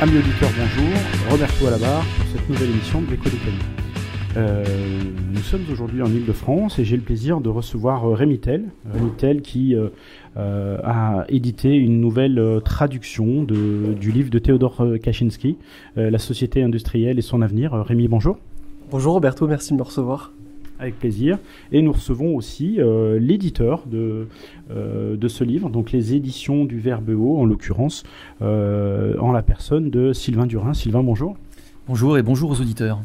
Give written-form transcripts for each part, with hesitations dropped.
Amis auditeurs, bonjour. Roberto à la barre pour cette nouvelle émission de l'Écho des Canaux. Nous sommes aujourd'hui en Île-de-France et j'ai le plaisir de recevoir Rémi Tel. Rémi Tel qui a édité une nouvelle traduction du livre de Théodore Kaczynski, La société industrielle et son avenir. Rémi, bonjour. Bonjour Roberto, merci de me recevoir. Avec plaisir. Et nous recevons aussi l'éditeur de ce livre, donc les éditions du Verbe Haut, en l'occurrence, en la personne de Sylvain Durin. Sylvain, bonjour. Bonjour et bonjour aux auditeurs.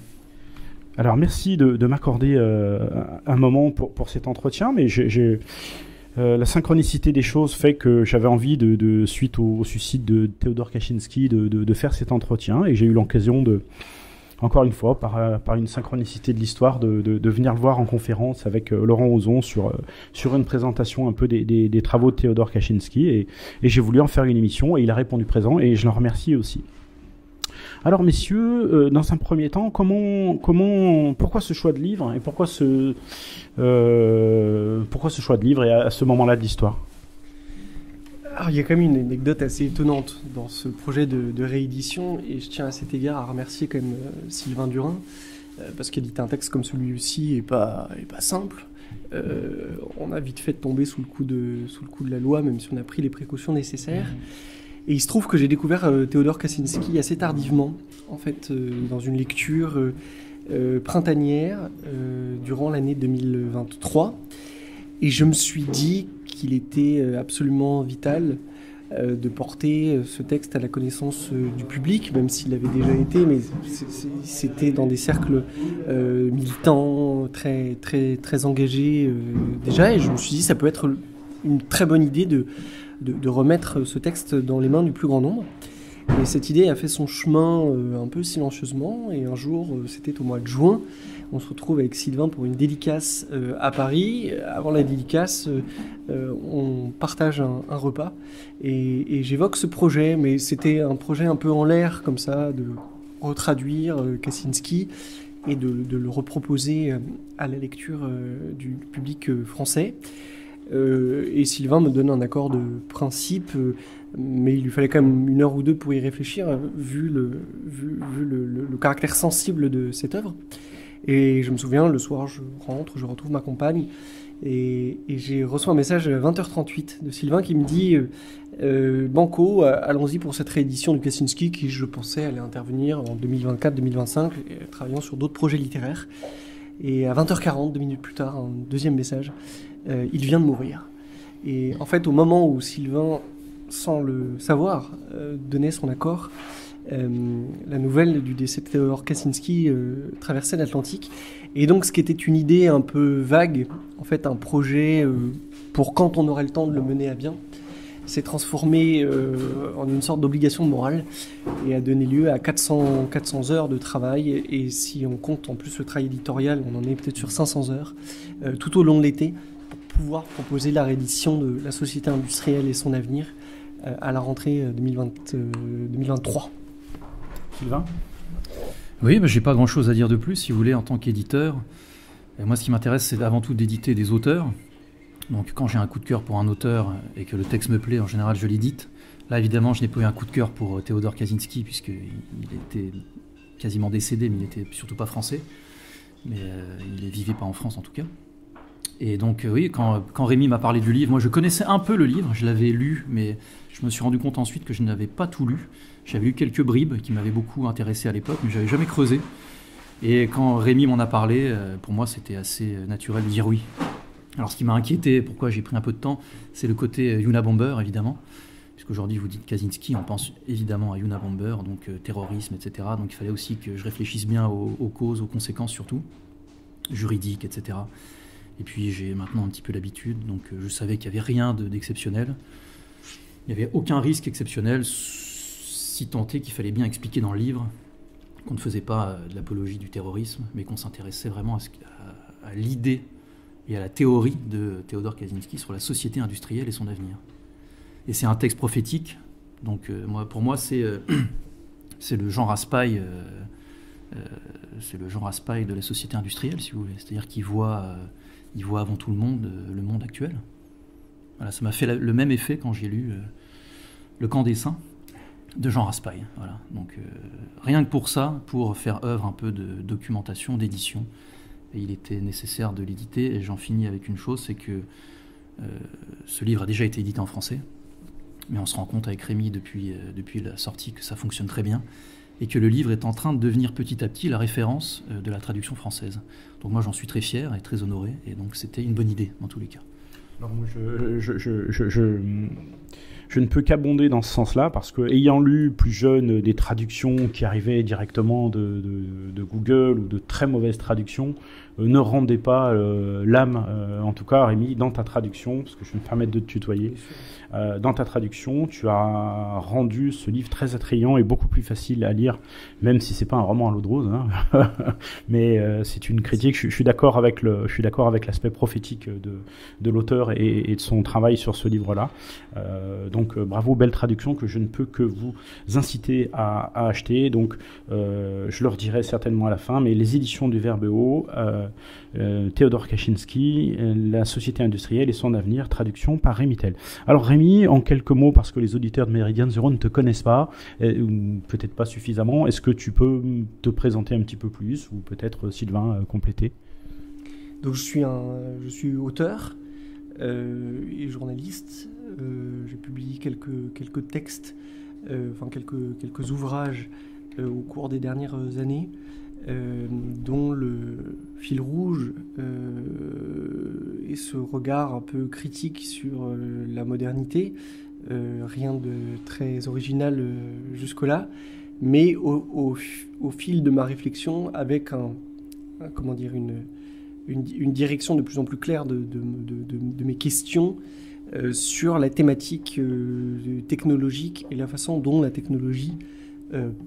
Alors, merci de m'accorder un moment pour cet entretien, mais la synchronicité des choses fait que j'avais envie, suite au suicide de Théodore Kaczynski, de faire cet entretien, et j'ai eu l'occasion encore une fois, par une synchronicité de l'histoire, de venir le voir en conférence avec Laurent Ozon sur une présentation un peu des travaux de Théodore Kaczynski. Et j'ai voulu en faire une émission, et il a répondu présent, et je l'en remercie aussi. Alors, messieurs, dans un premier temps, pourquoi ce choix de livre, et pourquoi ce choix de livre et à ce moment-là de l'histoire ? Alors, il y a quand même une anecdote assez étonnante dans ce projet de réédition, et je tiens à cet égard à remercier quand même Sylvain Durin, parce qu'éditer un texte comme celui-ci est pas simple. On a vite fait de tomber sous le coup de la loi, même si on a pris les précautions nécessaires. Et il se trouve que j'ai découvert Théodore Kaczynski assez tardivement, en fait, dans une lecture printanière durant l'année 2023. Et je me suis dit qu'il était absolument vital de porter ce texte à la connaissance du public, même s'il l'avait déjà été, mais c'était dans des cercles militants très, très, très engagés déjà, et je me suis dit que ça peut être une très bonne idée de remettre ce texte dans les mains du plus grand nombre. Et cette idée a fait son chemin un peu silencieusement, et un jour, c'était au mois de juin, on se retrouve avec Sylvain pour une dédicace à Paris. Avant la dédicace, on partage un repas, et j'évoque ce projet, mais c'était un projet un peu en l'air, comme ça, de retraduire Kaczynski et de le reproposer à la lecture du public français. Et Sylvain me donne un accord de principe, mais il lui fallait quand même 1 heure ou 2 pour y réfléchir, vu le caractère sensible de cette œuvre. Et je me souviens, le soir, je rentre, je retrouve ma compagne, et j'ai reçu un message à 20h38 de Sylvain qui me dit Banco, allons-y pour cette réédition de Kaczynski, qui, je pensais, allait intervenir en 2024-2025, travaillant sur d'autres projets littéraires. Et à 20h40, 2 minutes plus tard, un deuxième message, il vient de mourir. Et en fait, au moment où Sylvain, sans le savoir, donnait son accord, la nouvelle du décès de Théodore Kaczynski traversait l'Atlantique. Et donc, ce qui était une idée un peu vague, en fait, un projet pour quand on aurait le temps de le mener à bien, s'est transformé en une sorte d'obligation morale et a donné lieu à 400 heures de travail. Et si on compte en plus le travail éditorial, on en est peut-être sur 500 heures tout au long de l'été pour pouvoir proposer la réédition de La société industrielle et son avenir à la rentrée 2023. Sylvain ? Oui, j'ai pas grand-chose à dire de plus, si vous voulez, en tant qu'éditeur. Et moi, ce qui m'intéresse, c'est avant tout d'éditer des auteurs. Donc, quand j'ai un coup de cœur pour un auteur et que le texte me plaît, en général, je l'édite. Là, évidemment, je n'ai pas eu un coup de cœur pour Théodore Kaczynski, puisqu'il était quasiment décédé, mais il n'était surtout pas français. Mais il ne vivait pas en France, en tout cas. Et donc, oui, quand Rémi m'a parlé du livre, moi, je connaissais un peu le livre, je l'avais lu, mais je me suis rendu compte ensuite que je n'avais pas tout lu. J'avais lu quelques bribes qui m'avaient beaucoup intéressé à l'époque, mais je n'avais jamais creusé. Et quand Rémi m'en a parlé, pour moi, c'était assez naturel de dire oui. Alors, ce qui m'a inquiété, pourquoi j'ai pris un peu de temps, c'est le côté Unabomber, évidemment. Puisqu'aujourd'hui, vous dites Kaczynski, on pense évidemment à Unabomber, donc terrorisme, etc. Donc, il fallait aussi que je réfléchisse bien aux causes, aux conséquences surtout, juridiques, etc. Et puis, j'ai maintenant un petit peu l'habitude, donc je savais qu'il n'y avait rien d'exceptionnel. Il n'y avait aucun risque exceptionnel, si tant est qu'il fallait bien expliquer dans le livre qu'on ne faisait pas de l'apologie du terrorisme, mais qu'on s'intéressait vraiment à l'idée et à la théorie de Théodore Kaczynski sur la société industrielle et son avenir. Et c'est un texte prophétique, donc pour moi c'est le Jean Raspail, de la société industrielle, si vous voulez. C'est-à-dire qu'il voit avant tout le monde actuel. Voilà, ça m'a fait le même effet quand j'ai lu Le Camp des Saints, de Jean Raspail. Voilà. Donc, rien que pour ça, pour faire œuvre un peu de documentation, d'édition, et il était nécessaire de l'éditer. Et j'en finis avec une chose, c'est que ce livre a déjà été édité en français, mais on se rend compte avec Rémi depuis la sortie que ça fonctionne très bien, et que le livre est en train de devenir petit à petit la référence de la traduction française. Donc moi j'en suis très fier et très honoré, et donc c'était une bonne idée dans tous les cas. Alors moi, je ne peux qu'abonder dans ce sens-là, parce que, ayant lu plus jeune des traductions qui arrivaient directement de Google, ou de très mauvaises traductions, ne rendaient pas l'âme, en tout cas Rémi, dans ta traduction, parce que je vais me permettre de te tutoyer, dans ta traduction, tu as rendu ce livre très attrayant et beaucoup plus facile à lire, même si c'est pas un roman à l'eau de rose, hein. Mais c'est une critique. Je suis d'accord avec l'aspect prophétique de l'auteur et de son travail sur ce livre-là. Donc bravo, belle traduction que je ne peux que vous inciter à acheter. Donc je le redirai certainement à la fin, mais les éditions du Verbe Haut, Théodore Kaczynski, La Société industrielle et son avenir, traduction par Rémi Tel. Alors Rémi, en quelques mots, parce que les auditeurs de Meridian Zero ne te connaissent pas, ou peut-être pas suffisamment, est-ce que tu peux te présenter un petit peu plus, ou peut-être Sylvain compléter? Donc je suis auteur et journaliste. J'ai publié quelques textes, quelques ouvrages au cours des dernières années, dont le fil rouge est ce regard un peu critique sur la modernité. Rien de très original jusque-là, mais au fil de ma réflexion, avec une direction de plus en plus claire de mes questions sur la thématique technologique et la façon dont la technologie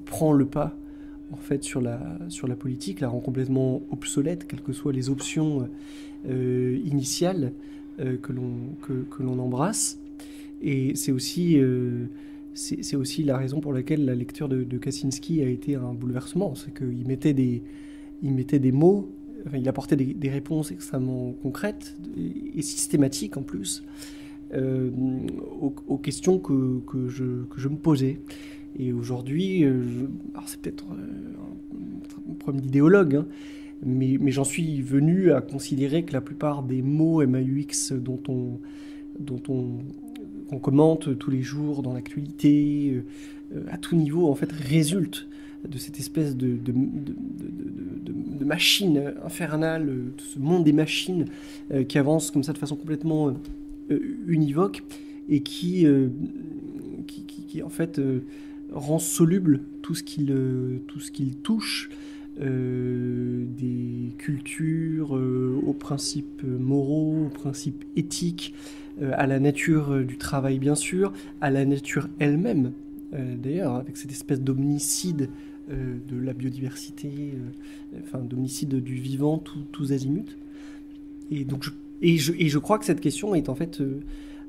prend le pas en fait sur la politique, la rend complètement obsolète, quelles que soient les options initiales que l'on embrasse. Et c'est aussi la raison pour laquelle la lecture de Kaczynski a été un bouleversement. C'est qu'il mettait des mots, enfin, il apportait des réponses extrêmement concrètes et systématiques en plus aux questions que je me posais. Et aujourd'hui, alors c'est peut-être un problème d'idéologue, hein, mais j'en suis venu à considérer que la plupart des mots MAUX dont on commente tous les jours dans l'actualité, à tout niveau, en fait, résultent de cette espèce de machine infernale, de ce monde des machines qui avance comme ça de façon complètement univoque et qui en fait rend soluble tout ce qu'il touche, des cultures, aux principes moraux, aux principes éthiques, à la nature du travail bien sûr, à la nature elle-même, d'ailleurs, avec cette espèce d'omnicide de la biodiversité, d'omnicide du vivant, tous azimuts. Et donc je crois que cette question est en fait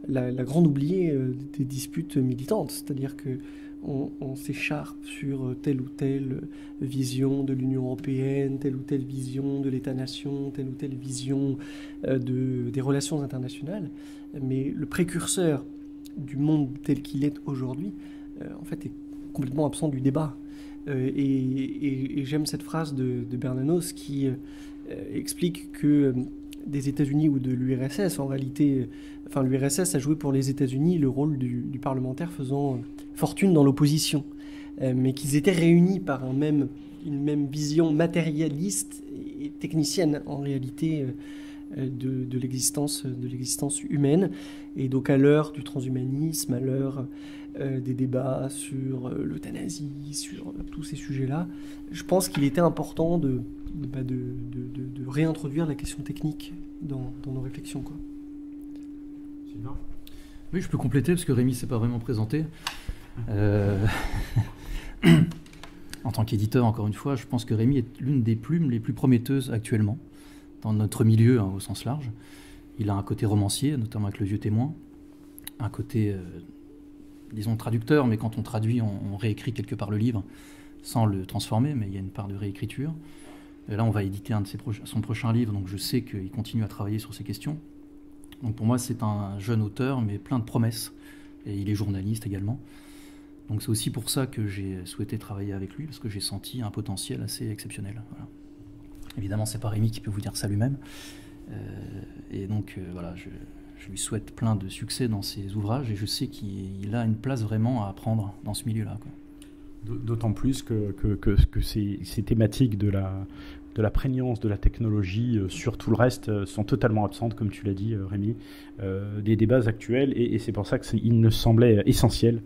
la grande oubliée des disputes militantes, c'est-à-dire que on s'écharpe sur telle ou telle vision de l'Union européenne, telle ou telle vision de l'État-nation, telle ou telle vision des relations internationales, mais le précurseur du monde tel qu'il est aujourd'hui, en fait, est complètement absent du débat. Et j'aime cette phrase de Bernanos qui explique que des États-Unis ou de l'URSS, en réalité, l'URSS a joué pour les États-Unis le rôle du parlementaire faisant fortune dans l'opposition, mais qu'ils étaient réunis par une même vision matérialiste et technicienne, en réalité, de l'existence humaine. Et donc, à l'heure du transhumanisme, à l'heure des débats sur l'euthanasie, sur tous ces sujets-là, je pense qu'il était important de réintroduire la question technique dans nos réflexions, quoi. Oui, je peux compléter parce que Rémi ne s'est pas vraiment présenté. En tant qu'éditeur, encore une fois, je pense que Rémi est l'une des plumes les plus prometteuses actuellement dans notre milieu, hein, au sens large. Il a un côté romancier, notamment avec Le Vieux Témoin, un côté, disons, traducteur, mais quand on traduit, on réécrit quelque part le livre sans le transformer, mais il y a une part de réécriture. Et là, on va éditer son prochain livre, donc je sais qu'il continue à travailler sur ces questions. Donc pour moi, c'est un jeune auteur, mais plein de promesses. Et il est journaliste également. Donc c'est aussi pour ça que j'ai souhaité travailler avec lui, parce que j'ai senti un potentiel assez exceptionnel. Voilà. Évidemment, c'est pas Rémi qui peut vous dire ça lui-même. Et donc voilà, je lui souhaite plein de succès dans ses ouvrages, et je sais qu'il a une place vraiment à prendre dans ce milieu-là, quoi. D'autant plus que ces thématiques de la prégnance de la technologie sur tout le reste sont totalement absentes, comme tu l'as dit, Rémi, des débats actuels, et c'est pour ça qu'il me semblait essentiel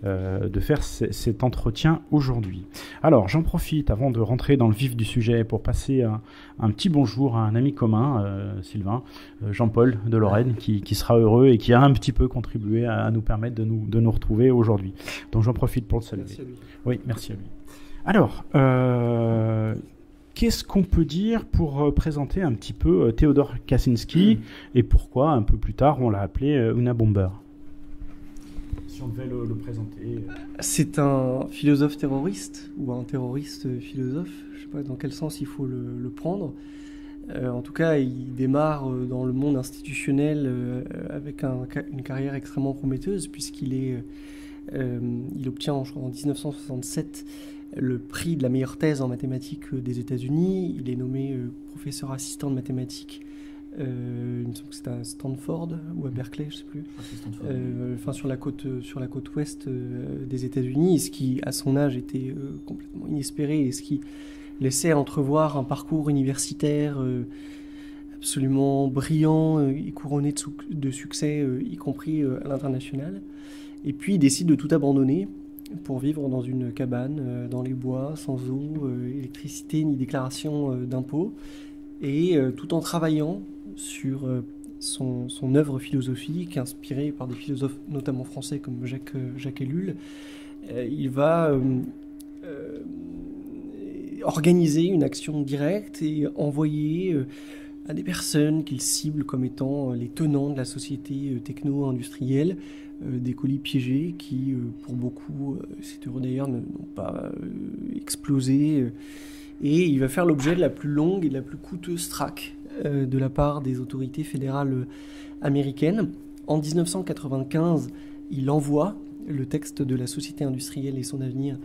de faire cet entretien aujourd'hui. Alors, j'en profite avant de rentrer dans le vif du sujet pour passer un petit bonjour à un ami commun, Sylvain, Jean-Paul de Lorraine, qui sera heureux et qui a un petit peu contribué à nous permettre de nous retrouver aujourd'hui. Donc, j'en profite pour le saluer. Merci à lui. Oui, merci à lui. Alors, qu'est-ce qu'on peut dire pour présenter un petit peu Theodor Kaczynski et pourquoi, un peu plus tard, on l'a appelé Unabomber? Si on devait le présenter. C'est un philosophe terroriste, ou un terroriste philosophe, je ne sais pas dans quel sens il faut le prendre. En tout cas, il démarre dans le monde institutionnel avec une carrière extrêmement prometteuse, puisqu'il obtient en 1967 le prix de la meilleure thèse en mathématiques des États-Unis. Il est nommé professeur assistant de mathématiques. Il me semble que c'était à Stanford ou à Berkeley, je ne sais plus. Sur la côte ouest des États-Unis, ce qui, à son âge, était complètement inespéré, et ce qui laissait entrevoir un parcours universitaire absolument brillant et couronné de succès, y compris à l'international. Et puis il décide de tout abandonner pour vivre dans une cabane, dans les bois, sans eau, électricité ni déclaration d'impôts, et tout en travaillant sur son œuvre philosophique, inspirée par des philosophes notamment français comme Jacques Ellul. Il va organiser une action directe et envoyer à des personnes qu'il cible comme étant les tenants de la société techno-industrielle des colis piégés qui, pour beaucoup, c'est heureux d'ailleurs, n'ont pas explosé. Et il va faire l'objet de la plus longue et de la plus coûteuse traque de la part des autorités fédérales américaines. En 1995, il envoie le texte de la société industrielle et son avenir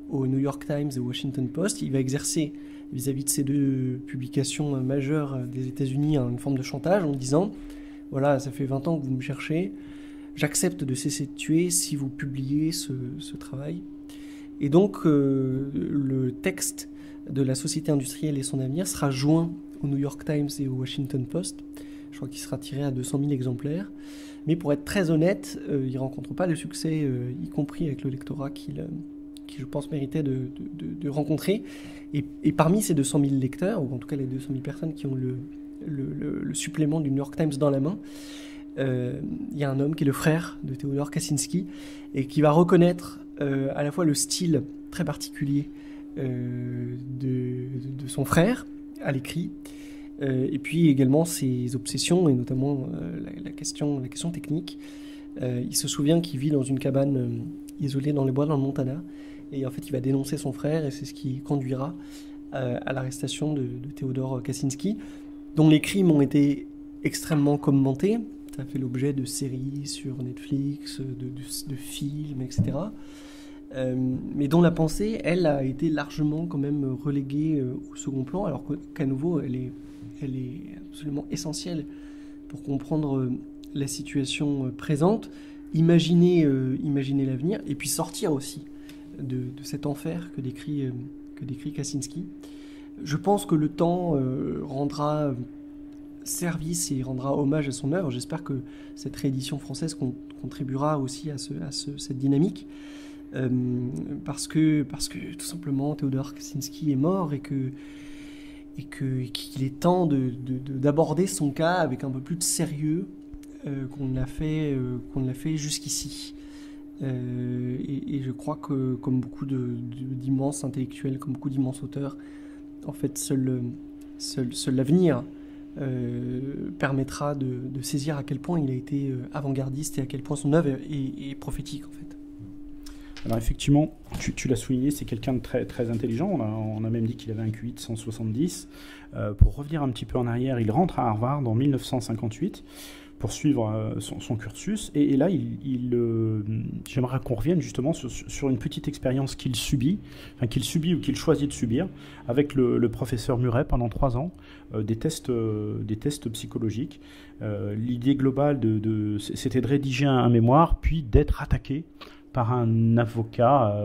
au New York Times et au Washington Post. Il va exercer vis-à-vis de ces deux publications majeures des États-Unis une forme de chantage en disant « Voilà, ça fait 20 ans que vous me cherchez, j'accepte de cesser de tuer si vous publiez ce travail. » Et donc, le texte de la société industrielle et son avenir sera joint au New York Times et au Washington Post. Je crois qu'il sera tiré à 200 000 exemplaires. Mais pour être très honnête, il ne rencontre pas le succès, y compris avec le lectorat qui je pense, méritait de rencontrer. Et parmi ces 200 000 lecteurs, ou en tout cas les 200 000 personnes qui ont le supplément du New York Times dans la main, il y a un homme qui est le frère de Theodor Kaczynski et qui va reconnaître à la fois le style très particulier de son frère à l'écrit, et puis également ses obsessions, et notamment la question technique. Il se souvient qu'il vit dans une cabane isolée dans les bois dans le Montana, et en fait il va dénoncer son frère, et c'est ce qui conduira à l'arrestation de Theodor Kaczynski, dont les crimes ont été extrêmement commentés. Ça a fait l'objet de séries sur Netflix, de films, etc. Mais dont la pensée, elle, a été largement quand même reléguée au second plan, alors qu'à nouveau, elle est absolument essentielle pour comprendre la situation présente, imaginer l'avenir, et puis sortir aussi de cet enfer que décrit Kaczynski. Je pense que le temps rendra service et rendra hommage à son œuvre. J'espère que cette réédition française contribuera aussi à cette dynamique. Parce que tout simplement Theodor Kaczynski est mort, et qu'il est temps d'aborder son cas avec un peu plus de sérieux qu'on ne l'a fait jusqu'ici. Et je crois que, comme beaucoup d'immenses intellectuels, comme beaucoup d'immenses auteurs, en fait seul l'avenir permettra de saisir à quel point il a été avant-gardiste et à quel point son œuvre est prophétique, en fait. Alors effectivement, tu l'as souligné, c'est quelqu'un de très, très intelligent. On a même dit qu'il avait un QI de 170. Pour revenir un petit peu en arrière, il rentre à Harvard en 1958 pour suivre son cursus. Et là, j'aimerais qu'on revienne justement sur une petite expérience qu'il subit ou qu'il choisit de subir avec le professeur Murray pendant 3 ans, des tests psychologiques. L'idée globale, c'était de rédiger un mémoire, puis d'être attaqué par un avocat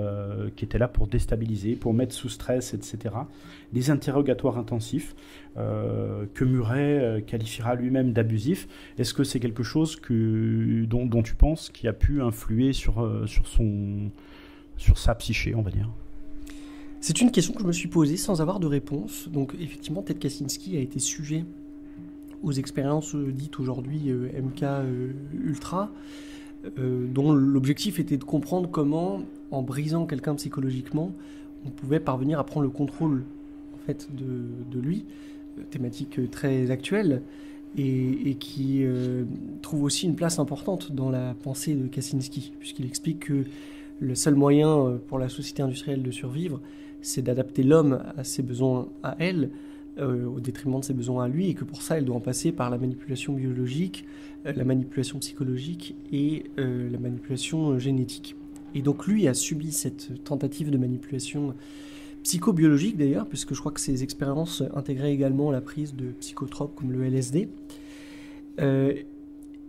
qui était là pour déstabiliser, pour mettre sous stress, etc. Des interrogatoires intensifs que Murray qualifiera lui-même d'abusifs. Est-ce que c'est quelque chose dont tu penses qui a pu influer sur sa psyché, on va dire? C'est une question que je me suis posée sans avoir de réponse. Donc effectivement, Ted Kaczynski a été sujet aux expériences dites aujourd'hui MK Ultra, dont l'objectif était de comprendre comment, en brisant quelqu'un psychologiquement, on pouvait parvenir à prendre le contrôle en fait, de lui, thématique très actuelle, et qui trouve aussi une place importante dans la pensée de Kaczynski, puisqu'il explique que le seul moyen pour la société industrielle de survivre, c'est d'adapter l'homme à ses besoins à elle, au détriment de ses besoins à lui, et que pour ça, elle doit en passer par la manipulation biologique, la manipulation psychologique et la manipulation génétique. Et donc lui a subi cette tentative de manipulation psychobiologique d'ailleurs, puisque je crois que ces expériences intégraient également la prise de psychotropes comme le LSD.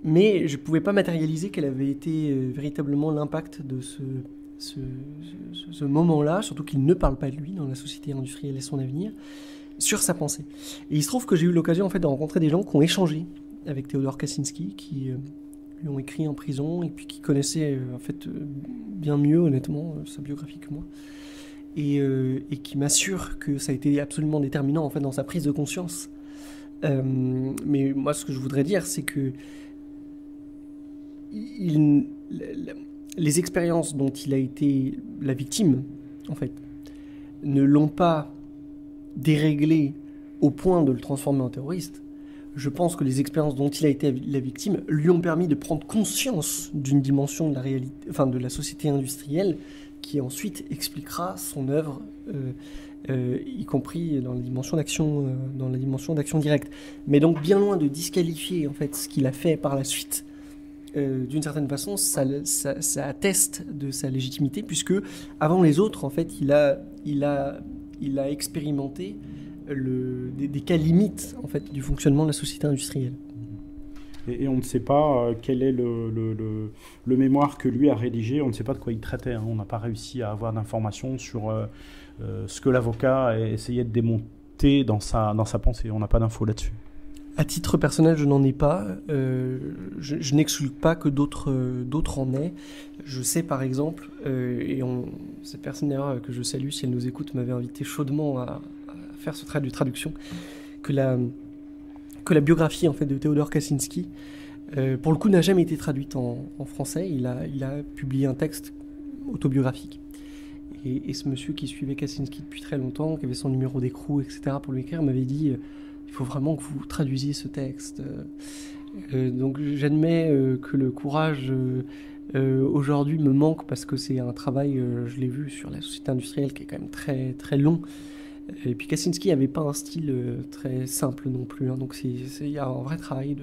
Mais je ne pouvais pas matérialiser quel avait été véritablement l'impact de ce moment-là, surtout qu'il ne parle pas de lui dans la société industrielle et son avenir, sur sa pensée. Et il se trouve que j'ai eu l'occasion en fait, de rencontrer des gens qui ont échangé avec Theodore Kaczynski, qui lui ont écrit en prison et puis qui connaissaient en fait, bien mieux honnêtement sa biographie que moi. Et qui m'assure que ça a été absolument déterminant en fait, dans sa prise de conscience. Mais moi, ce que je voudrais dire, c'est que les expériences dont il a été la victime, en fait, ne l'ont pas déréglé au point de le transformer en terroriste. Je pense que les expériences dont il a été la victime lui ont permis de prendre conscience d'une dimension de la réalité, enfin de la société industrielle, qui ensuite expliquera son œuvre, y compris dans la dimension d'action directe. Mais donc bien loin de disqualifier en fait ce qu'il a fait par la suite, d'une certaine façon, ça atteste de sa légitimité, puisque avant les autres, en fait, il a expérimenté des cas limites en fait du fonctionnement de la société industrielle. Et on ne sait pas quel est le mémoire que lui a rédigé, on ne sait pas de quoi il traitait, hein. On n'a pas réussi à avoir d'informations sur ce que l'avocat a essayé de démonter dans sa pensée, on n'a pas d'infos là-dessus. À titre personnel, je n'en ai pas. Je n'exclus pas que d'autres en aient. Je sais par exemple, cette personne d'ailleurs que je salue si elle nous écoute m'avait invité chaudement à faire ce travail de traduction, que la biographie en fait de Theodore Kaczynski, pour le coup, n'a jamais été traduite en français. Il a publié un texte autobiographique. Et ce monsieur qui suivait Kaczynski depuis très longtemps, qui avait son numéro d'écrou, etc. pour lui écrire, m'avait dit il faut vraiment que vous traduisiez ce texte. Donc j'admets que le courage aujourd'hui me manque, parce que c'est un travail, je l'ai vu, sur la société industrielle qui est quand même très, très long. Et puis Kaczynski n'avait pas un style très simple non plus, hein. Donc il y a un vrai travail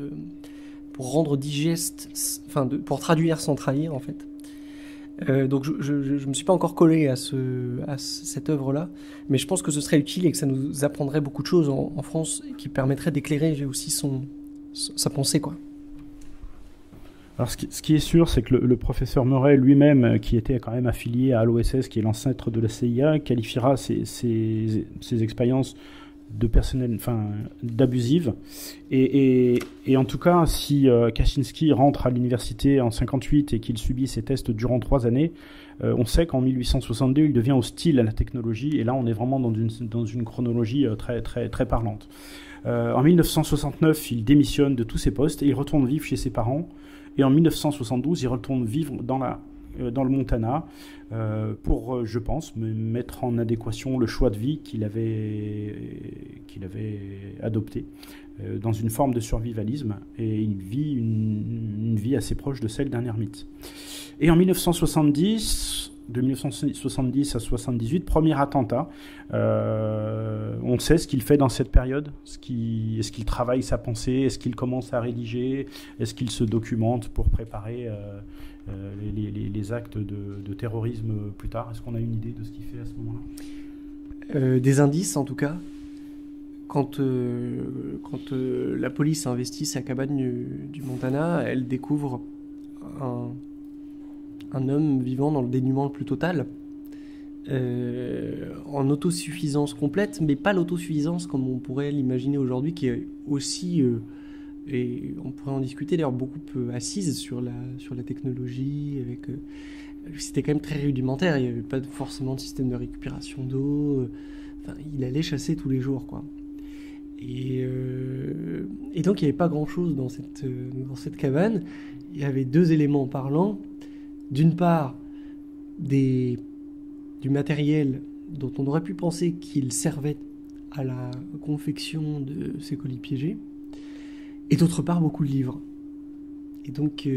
pour rendre digeste, pour traduire sans trahir en fait. Donc je me suis pas encore collé à cette œuvre-là, mais je pense que ce serait utile et que ça nous apprendrait beaucoup de choses en France, et qui permettrait d'éclairer aussi sa pensée, quoi. Alors ce qui est sûr, c'est que le professeur Murray lui-même, qui était quand même affilié à l'OSS, qui est l'ancêtre de la CIA, qualifiera ces expériences de personnel, d'abusives. Et en tout cas, si Kaczynski rentre à l'université en 58 et qu'il subit ces tests durant 3 années, on sait qu'en 1862, il devient hostile à la technologie. Et là, on est vraiment dans une chronologie très, très, très parlante. En 1969, il démissionne de tous ses postes et il retourne vivre chez ses parents. Et en 1972, il retourne vivre dans le Montana pour, je pense, mettre en adéquation le choix de vie qu'il avait adopté dans une forme de survivalisme, et il vit une vie assez proche de celle d'un ermite. Et en 1970, de 1970 à 78, premier attentat. On sait ce qu'il fait dans cette période. Est-ce qu'il travaille sa pensée? Est-ce qu'il commence à rédiger? Est-ce qu'il se documente pour préparer les actes de terrorisme plus tard? Est-ce qu'on a une idée de ce qu'il fait à ce moment-là? Des indices, en tout cas. Quand la police investit sa cabane du Montana, elle découvre un homme vivant dans le dénuement le plus total, en autosuffisance complète, mais pas l'autosuffisance comme on pourrait l'imaginer aujourd'hui, qui est aussi, et on pourrait en discuter d'ailleurs, beaucoup assise sur la technologie. C'était quand même très rudimentaire, il n'y avait pas forcément de système de récupération d'eau, il allait chasser tous les jours, quoi. Et donc il n'y avait pas grand-chose dans cette cabane. Il y avait deux éléments parlants. D'une part, du matériel dont on aurait pu penser qu'il servait à la confection de ces colis piégés, et d'autre part, beaucoup de livres. Et donc,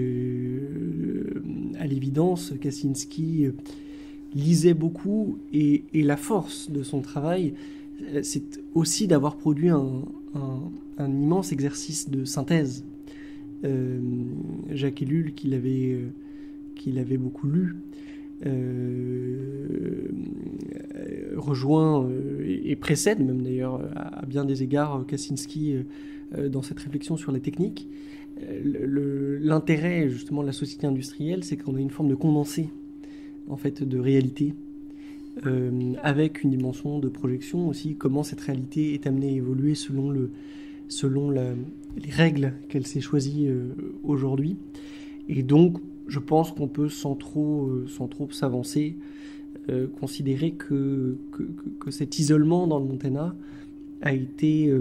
à l'évidence, Kaczynski lisait beaucoup, et la force de son travail, c'est aussi d'avoir produit un immense exercice de synthèse. Jacques Ellul, qu'il avait beaucoup lu, rejoint et précède même d'ailleurs à bien des égards Kaczynski dans cette réflexion sur les techniques. L'intérêt justement de la société industrielle, c'est qu'on a une forme de condensé en fait de réalité, avec une dimension de projection aussi, comment cette réalité est amenée à évoluer selon les règles qu'elle s'est choisies aujourd'hui. Et donc je pense qu'on peut sans trop s'avancer considérer que cet isolement dans le Montana a été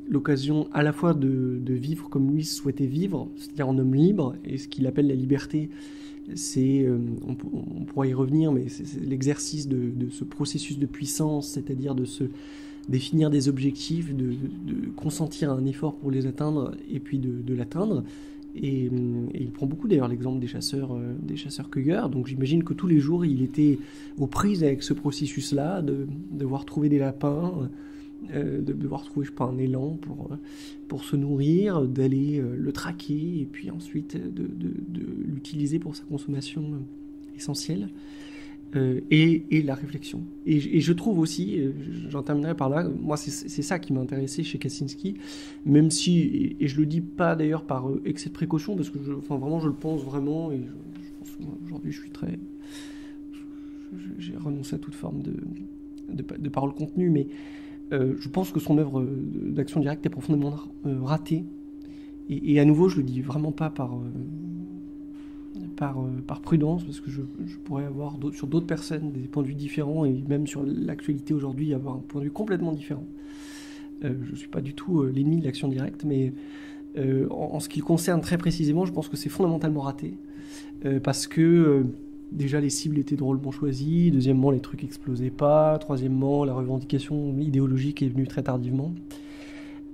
l'occasion à la fois de vivre comme lui souhaitait vivre, c'est-à-dire en homme libre, et ce qu'il appelle la liberté, c'est, on pourra y revenir, mais c'est l'exercice de ce processus de puissance, c'est-à-dire de se définir des objectifs, de consentir à un effort pour les atteindre, et puis de l'atteindre. Et il prend beaucoup d'ailleurs l'exemple des chasseurs-cueilleurs. Donc j'imagine que tous les jours il était aux prises avec ce processus-là, de devoir trouver des lapins, de devoir trouver un élan pour se nourrir, d'aller le traquer et puis ensuite de l'utiliser pour sa consommation essentielle. Et la réflexion. Et je trouve aussi, j'en terminerai par là, moi c'est ça qui m'a intéressé chez Kaczynski, même si, et je le dis pas d'ailleurs par excès de précaution, parce que vraiment je le pense vraiment, et je pense qu'aujourd'hui j'ai renoncé à toute forme de parole contenue, mais je pense que son œuvre d'action directe est profondément ratée, et à nouveau je le dis vraiment pas par prudence, parce que je pourrais avoir sur d'autres personnes des points de vue différents, et même sur l'actualité aujourd'hui avoir un point de vue complètement différent. Je ne suis pas du tout l'ennemi de l'action directe, mais en ce qui le concerne très précisément, je pense que c'est fondamentalement raté, parce que déjà les cibles étaient drôlement choisies, deuxièmement les trucs explosaient pas, troisièmement la revendication idéologique est venue très tardivement.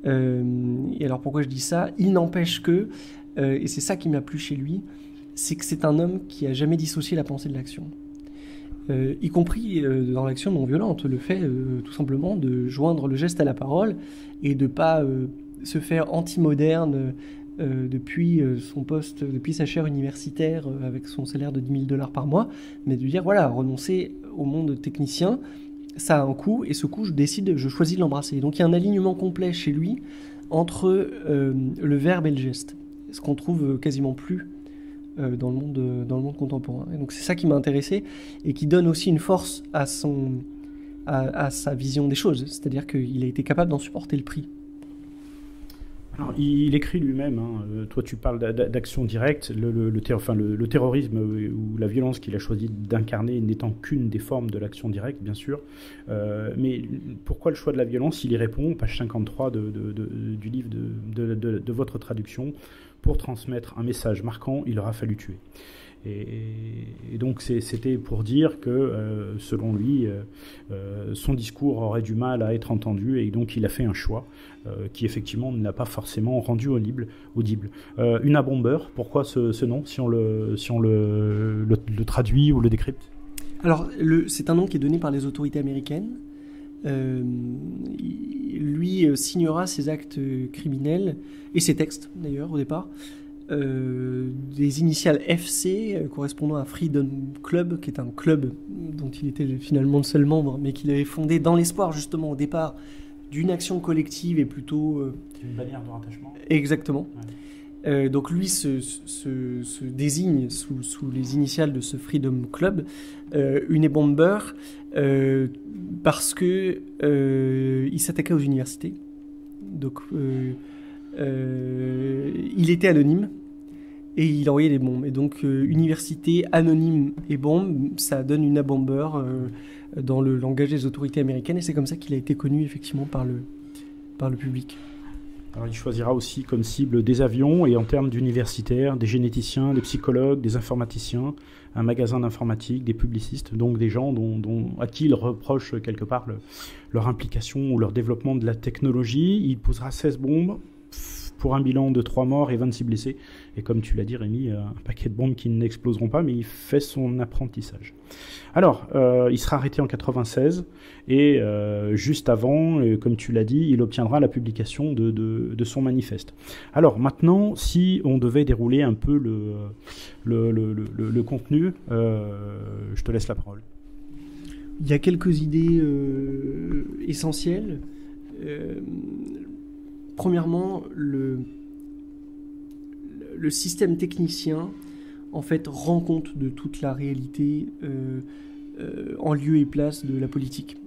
Et alors pourquoi je dis ça? Il n'empêche que, et c'est ça qui m'a plu chez lui, c'est que c'est un homme qui a jamais dissocié la pensée de l'action, y compris dans l'action non violente, le fait tout simplement de joindre le geste à la parole et de pas se faire anti-moderne depuis son poste, depuis sa chaire universitaire avec son salaire de $10,000 par mois, mais de dire voilà, renoncer au monde technicien, ça a un coût, et ce coût je choisis de l'embrasser. Donc il y a un alignement complet chez lui entre le verbe et le geste, ce qu'on trouve quasiment plus dans le monde contemporain. Et donc c'est ça qui m'a intéressé, et qui donne aussi une force à sa vision des choses, c'est-à-dire qu'il a été capable d'en supporter le prix. Alors, il écrit lui-même, toi tu parles d'action directe, le terrorisme ou la violence qu'il a choisi d'incarner n'étant qu'une des formes de l'action directe, bien sûr. Mais pourquoi le choix de la violence? Il y répond, page 53 du livre de votre traduction: pour transmettre un message marquant, il aura fallu tuer. Et donc c'était pour dire que, selon lui, son discours aurait du mal à être entendu, et donc il a fait un choix qui effectivement ne l'a pas forcément rendu audible. Unabomber, pourquoi ce nom, si on le traduit ou le décrypte? Alors, c'est un nom qui est donné par les autorités américaines. Lui signera ses actes criminels, et ses textes d'ailleurs au départ, des initiales FC correspondant à Freedom Club, qui est un club dont il était finalement le seul membre, mais qu'il avait fondé dans l'espoir justement au départ d'une action collective et plutôt... C'est une bannière de rattachement. Exactement. Ouais. Donc lui se désigne sous les initiales de ce Freedom Club, Unabomber, parce que il s'attaquait aux universités. Donc il était anonyme et il envoyait des bombes. Et donc université, anonyme et bombe, ça donne Unabomber dans le langage des autorités américaines, et c'est comme ça qu'il a été connu effectivement par le public. Alors, il choisira aussi comme cible des avions, et en termes d'universitaires, des généticiens, des psychologues, des informaticiens, un magasin d'informatique, des publicistes, donc des gens à qui il reproche quelque part leur implication ou leur développement de la technologie. Il posera 16 bombes pour un bilan de 3 morts et 26 blessés. Et comme tu l'as dit, Rémi, un paquet de bombes qui n'exploseront pas, mais il fait son apprentissage. Alors, il sera arrêté en 96, et juste avant, comme tu l'as dit, il obtiendra la publication de son manifeste. Alors, maintenant, si on devait dérouler un peu le contenu, je te laisse la parole. Il y a quelques idées essentielles. Premièrement, le système technicien en fait rend compte de toute la réalité en lieu et place de la politique.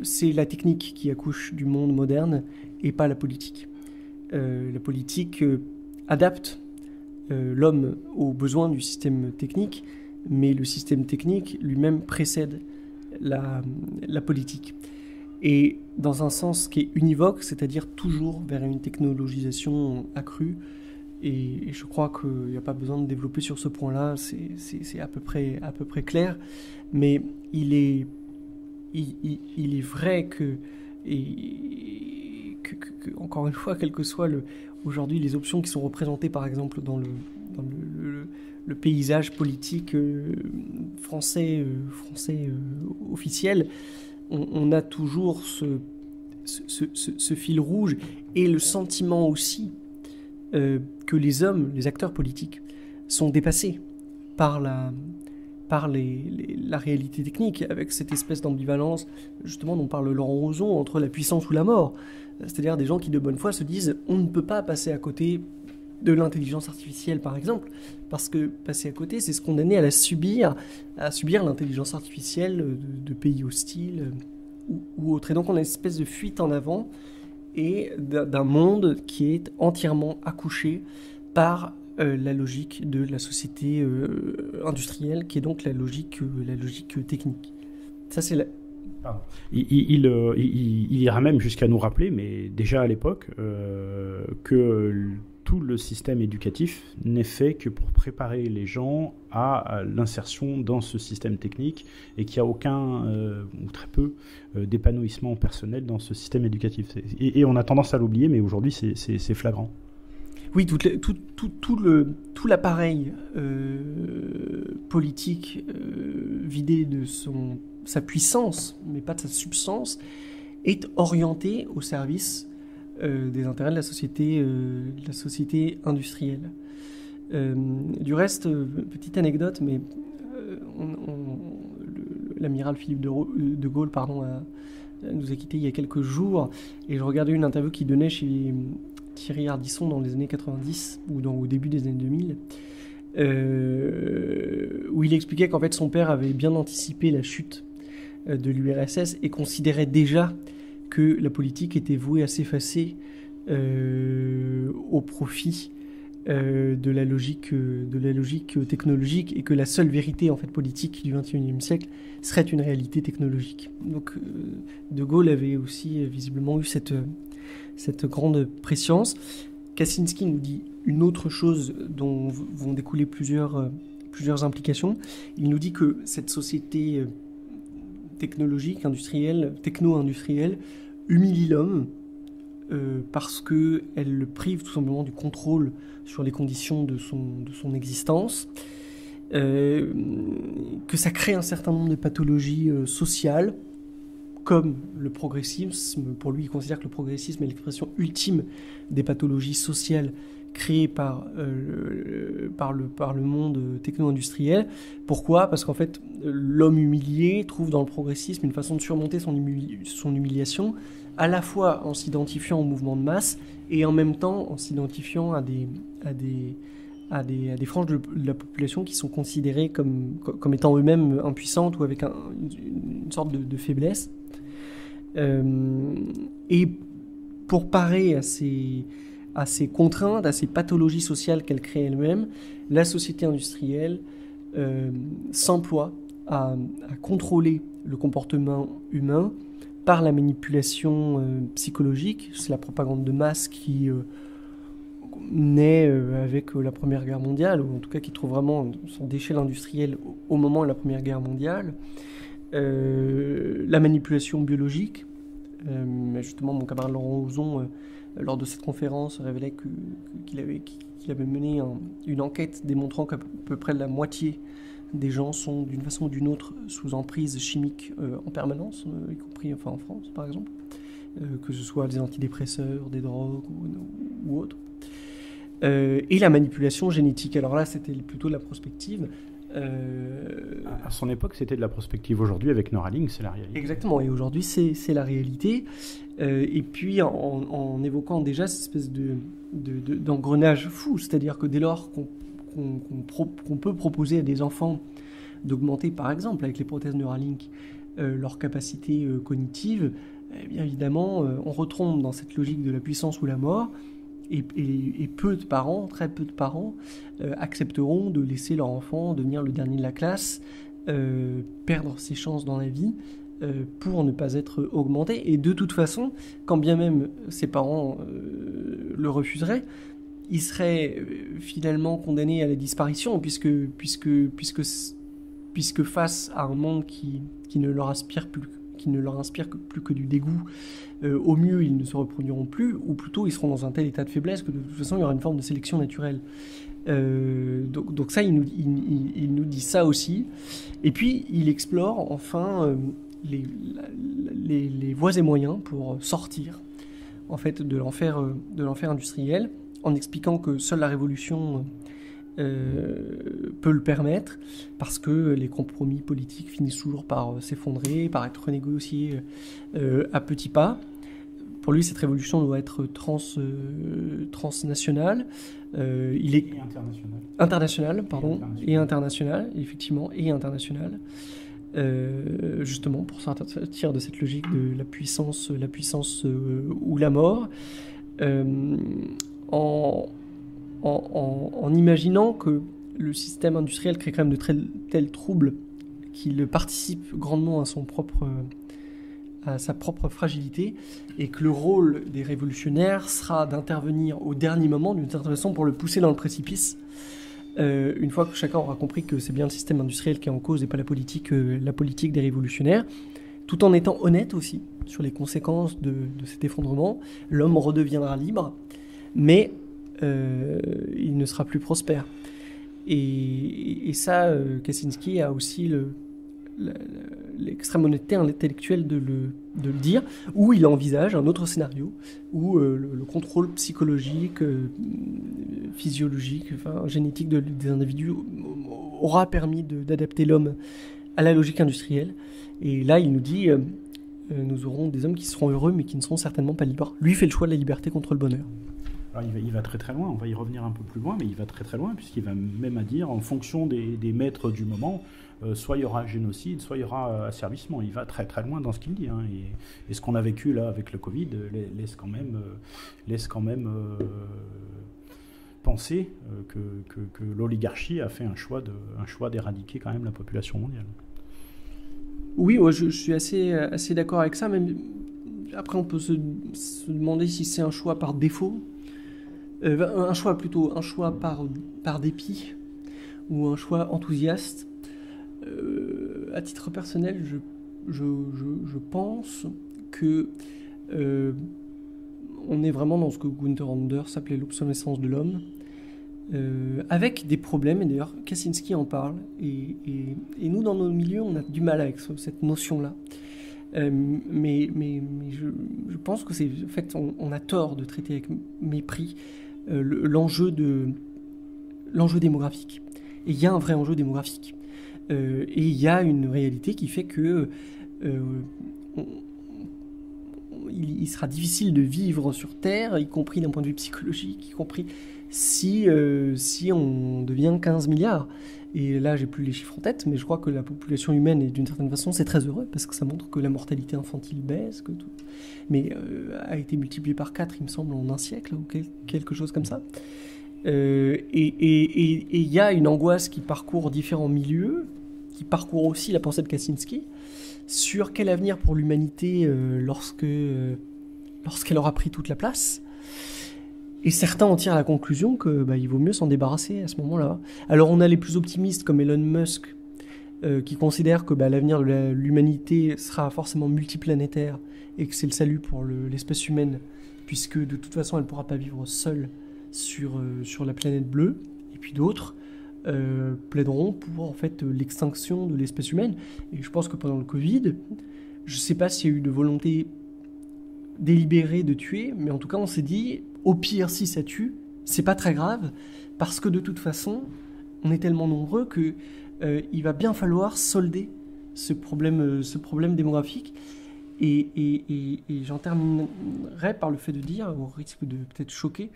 C'est la technique qui accouche du monde moderne et pas la politique. La politique adapte l'homme aux besoins du système technique, mais le système technique lui-même précède la politique. Et dans un sens qui est univoque, c'est-à-dire toujours vers une technologisation accrue. Et je crois qu'il n'y a pas besoin de développer sur ce point-là, c'est à peu près clair. Mais il est vrai que encore une fois, quelles que soient aujourd'hui les options qui sont représentées par exemple dans le paysage politique français officiel, on a toujours ce fil rouge et le sentiment aussi que les hommes, les acteurs politiques, sont dépassés par la réalité technique, avec cette espèce d'ambivalence justement dont parle Laurent Rozon, entre la puissance ou la mort. C'est-à-dire des gens qui de bonne foi se disent on ne peut pas passer à côté de l'intelligence artificielle par exemple, parce que passer à côté c'est se condamner à subir l'intelligence artificielle de pays hostiles ou autres. Et donc on a une espèce de fuite en avant et d'un monde qui est entièrement accouché par la logique de la société industrielle, qui est donc la logique technique. Ça c'est Il ira même jusqu'à nous rappeler, mais déjà à l'époque, que tout le système éducatif n'est fait que pour préparer les gens à l'insertion dans ce système technique, et qu'il n'y a aucun, ou très peu, d'épanouissement personnel dans ce système éducatif. Et on a tendance à l'oublier, mais aujourd'hui c'est flagrant. Oui, tout l'appareil politique vidé de sa puissance, mais pas de sa substance, est orienté au service des intérêts de la société industrielle. Du reste, petite anecdote, mais l'amiral Philippe de Gaulle nous a quittés il y a quelques jours, et je regardais une interview qu'il donnait chez Thierry Ardisson dans les années 90 ou au début des années 2000, où il expliquait qu'en fait son père avait bien anticipé la chute de l'URSS et considérait déjà que la politique était vouée à s'effacer au profit de la logique technologique, et que la seule vérité en fait politique du XXIe siècle serait une réalité technologique. Donc De Gaulle avait aussi visiblement eu cette grande prescience. Kaczynski nous dit une autre chose dont vont découler plusieurs implications. Il nous dit que cette société technologique, industrielle, techno-industrielle, humilie l'homme parce qu'elle le prive tout simplement du contrôle sur les conditions de son existence. que ça crée un certain nombre de pathologies sociales, comme le progressisme. Pour lui, il considère que le progressisme est l'expression ultime des pathologies sociales créées par le monde techno-industriel. Pourquoi ? Parce qu'en fait, l'homme humilié trouve dans le progressisme une façon de surmonter son humiliation, à la fois en s'identifiant au mouvement de masse et en même temps en s'identifiant à des franges de la population qui sont considérées comme étant eux-mêmes impuissantes ou avec une sorte de faiblesse. Et pour parer à ces contraintes, à ces pathologies sociales qu'elle crée elle-même, la société industrielle s'emploie à contrôler le comportement humain par la manipulation psychologique. C'est la propagande de masse qui naît avec la Première Guerre mondiale, ou en tout cas qui trouve vraiment son déchet industriel au moment de la Première Guerre mondiale. La manipulation biologique. Justement, mon camarade Laurent Ozon, lors de cette conférence, révélait qu'il avait mené une enquête démontrant qu'à peu près la moitié des gens sont d'une façon ou d'une autre sous emprise chimique en permanence, y compris en France par exemple, que ce soit des antidépresseurs, des drogues ou autres. Et la manipulation génétique. Alors là, c'était plutôt de la prospective. À son époque, c'était de la prospective. Aujourd'hui, avec Neuralink, c'est la réalité. Exactement, et aujourd'hui, c'est la réalité. Et puis, en évoquant déjà cette espèce d'engrenage fou, c'est-à-dire que dès lors qu'on peut proposer à des enfants d'augmenter, par exemple, avec les prothèses Neuralink, leur capacité cognitive, bien évidemment, on retombe dans cette logique de la puissance ou la mort. Et peu de parents, très peu de parents, accepteront de laisser leur enfant devenir le dernier de la classe, perdre ses chances dans la vie, pour ne pas être augmenté. Et de toute façon, quand bien même ses parents le refuseraient, il serait finalement condamné à la disparition, puisque face à un monde qui ne leur inspire plus que du dégoût, au mieux ils ne se reproduiront plus, ou plutôt ils seront dans un tel état de faiblesse que de toute façon il y aura une forme de sélection naturelle. Donc ça, il nous dit ça aussi. Et puis il explore enfin les voies et moyens pour sortir en fait de l'enfer industriel, en expliquant que seule la révolution peut le permettre, parce que les compromis politiques finissent toujours par s'effondrer, par être renégociés à petits pas. Pour lui, cette révolution doit être transnationale. Il est international, effectivement, et international. Justement pour sortir de cette logique de la puissance ou la mort, en imaginant que le système industriel crée quand même de tels troubles qu'il participe grandement à sa propre fragilité, et que le rôle des révolutionnaires sera d'intervenir au dernier moment, d'une certaine façon, pour le pousser dans le précipice. Une fois que chacun aura compris que c'est bien le système industriel qui est en cause et pas la politique des révolutionnaires, tout en étant honnête aussi sur les conséquences de cet effondrement, l'homme redeviendra libre, mais il ne sera plus prospère. Et ça, Kaczynski a aussi l'extrême honnêteté intellectuelle de le dire, où il envisage un autre scénario, où le contrôle psychologique, physiologique, génétique des individus aura permis d'adapter l'homme à la logique industrielle. Et là, il nous dit, nous aurons des hommes qui seront heureux, mais qui ne seront certainement pas libres. Lui fait le choix de la liberté contre le bonheur. Alors il va très très loin, on va y revenir un peu plus loin, mais il va très très loin, puisqu'il va même à dire, en fonction des maîtres du moment, soit il y aura génocide, soit il y aura asservissement. Il va très très loin dans ce qu'il dit, hein, et ce qu'on a vécu là avec le Covid laisse quand même penser que l'oligarchie a fait un choix d'éradiquer quand même la population mondiale. Oui, je suis assez d'accord avec ça. Même après, on peut se demander si c'est un choix par défaut, un choix par dépit, ou un choix enthousiaste. À titre personnel, je pense que on est vraiment dans ce que Gunther Anders appelait l'obsolescence de l'homme. avec des problèmes, et d'ailleurs Kaczynski en parle, et nous dans nos milieux on a du mal avec cette notion-là. Mais je pense que c'est en fait on a tort de traiter avec mépris l'enjeu démographique. Et il y a un vrai enjeu démographique. Et il y a une réalité qui fait que il sera difficile de vivre sur Terre, y compris d'un point de vue psychologique, y compris si on devient 15 milliards. Et là, j'ai plus les chiffres en tête, mais je crois que la population humaine, est d'une certaine façon, c'est très heureux, parce que ça montre que la mortalité infantile baisse, que tout, mais a été multipliée par 4, il me semble, en un siècle, ou quelque chose comme ça. Et il y a une angoisse qui parcourt différents milieux, qui parcourt aussi la pensée de Kaczynski, sur quel avenir pour l'humanité lorsqu'elle aura pris toute la place. Et certains en tirent la conclusion que il vaut mieux s'en débarrasser à ce moment-là. Alors on a les plus optimistes comme Elon Musk qui considèrent que l'avenir de l'humanité sera forcément multiplanétaire et que c'est le salut pour l'espèce humaine, puisque de toute façon elle ne pourra pas vivre seule sur la planète bleue. Et puis d'autres plaideront pour en fait l'extinction de l'espèce humaine. Et je pense que pendant le Covid, je ne sais pas s'il y a eu de volonté délibérée de tuer, mais en tout cas on s'est dit, au pire si ça tue, c'est pas très grave, parce que de toute façon, on est tellement nombreux que il va bien falloir solder ce problème démographique. Et j'en terminerai par le fait de dire, au risque de peut-être choquer,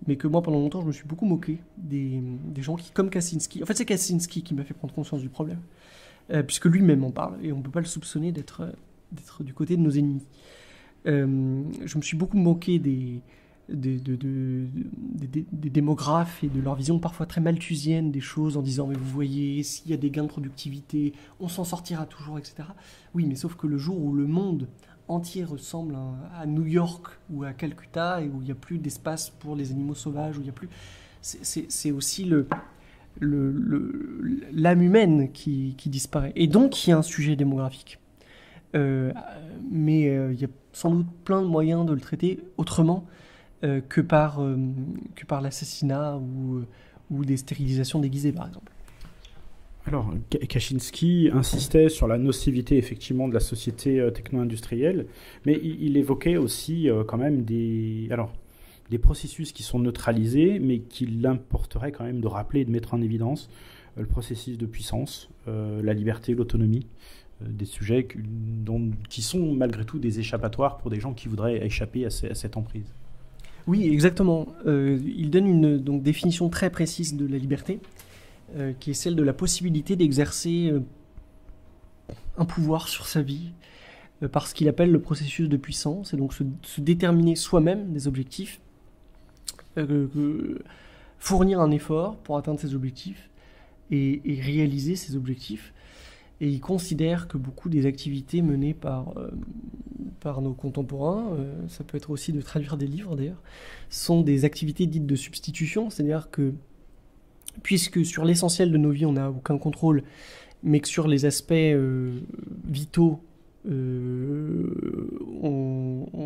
mais que moi pendant longtemps je me suis beaucoup moqué des gens qui, comme Kaczynski, en fait c'est Kaczynski qui m'a fait prendre conscience du problème, puisque lui-même en parle, et on ne peut pas le soupçonner d'être du côté de nos ennemis. Je me suis beaucoup moqué des démographes et de leur vision parfois très malthusienne des choses, en disant mais vous voyez, s'il y a des gains de productivité, on s'en sortira toujours, etc. Oui, mais sauf que le jour où le monde entier ressemble à New York ou à Calcutta, et où il n'y a plus d'espace pour les animaux sauvages, où il y a plus, c'est aussi l'âme humaine qui disparaît. Et donc il y a un sujet démographique. Mais il y a sans doute plein de moyens de le traiter autrement que par l'assassinat ou des stérilisations déguisées, par exemple. Alors, Kaczynski insistait sur la nocivité, effectivement, de la société techno-industrielle, mais il évoquait aussi quand même des processus qui sont neutralisés, mais qu'il importerait quand même de rappeler et de mettre en évidence le processus de puissance, la liberté, l'autonomie, des sujets qui sont malgré tout des échappatoires pour des gens qui voudraient échapper à cette emprise. Oui, exactement. Il donne une définition très précise de la liberté, qui est celle de la possibilité d'exercer un pouvoir sur sa vie, par ce qu'il appelle le processus de puissance, et donc se déterminer soi-même des objectifs, fournir un effort pour atteindre ses objectifs et réaliser ses objectifs. Et il considère que beaucoup des activités menées par nos contemporains, ça peut être aussi de traduire des livres d'ailleurs, sont des activités dites de substitution, c'est-à-dire que puisque sur l'essentiel de nos vies on n'a aucun contrôle, mais que sur les aspects vitaux, on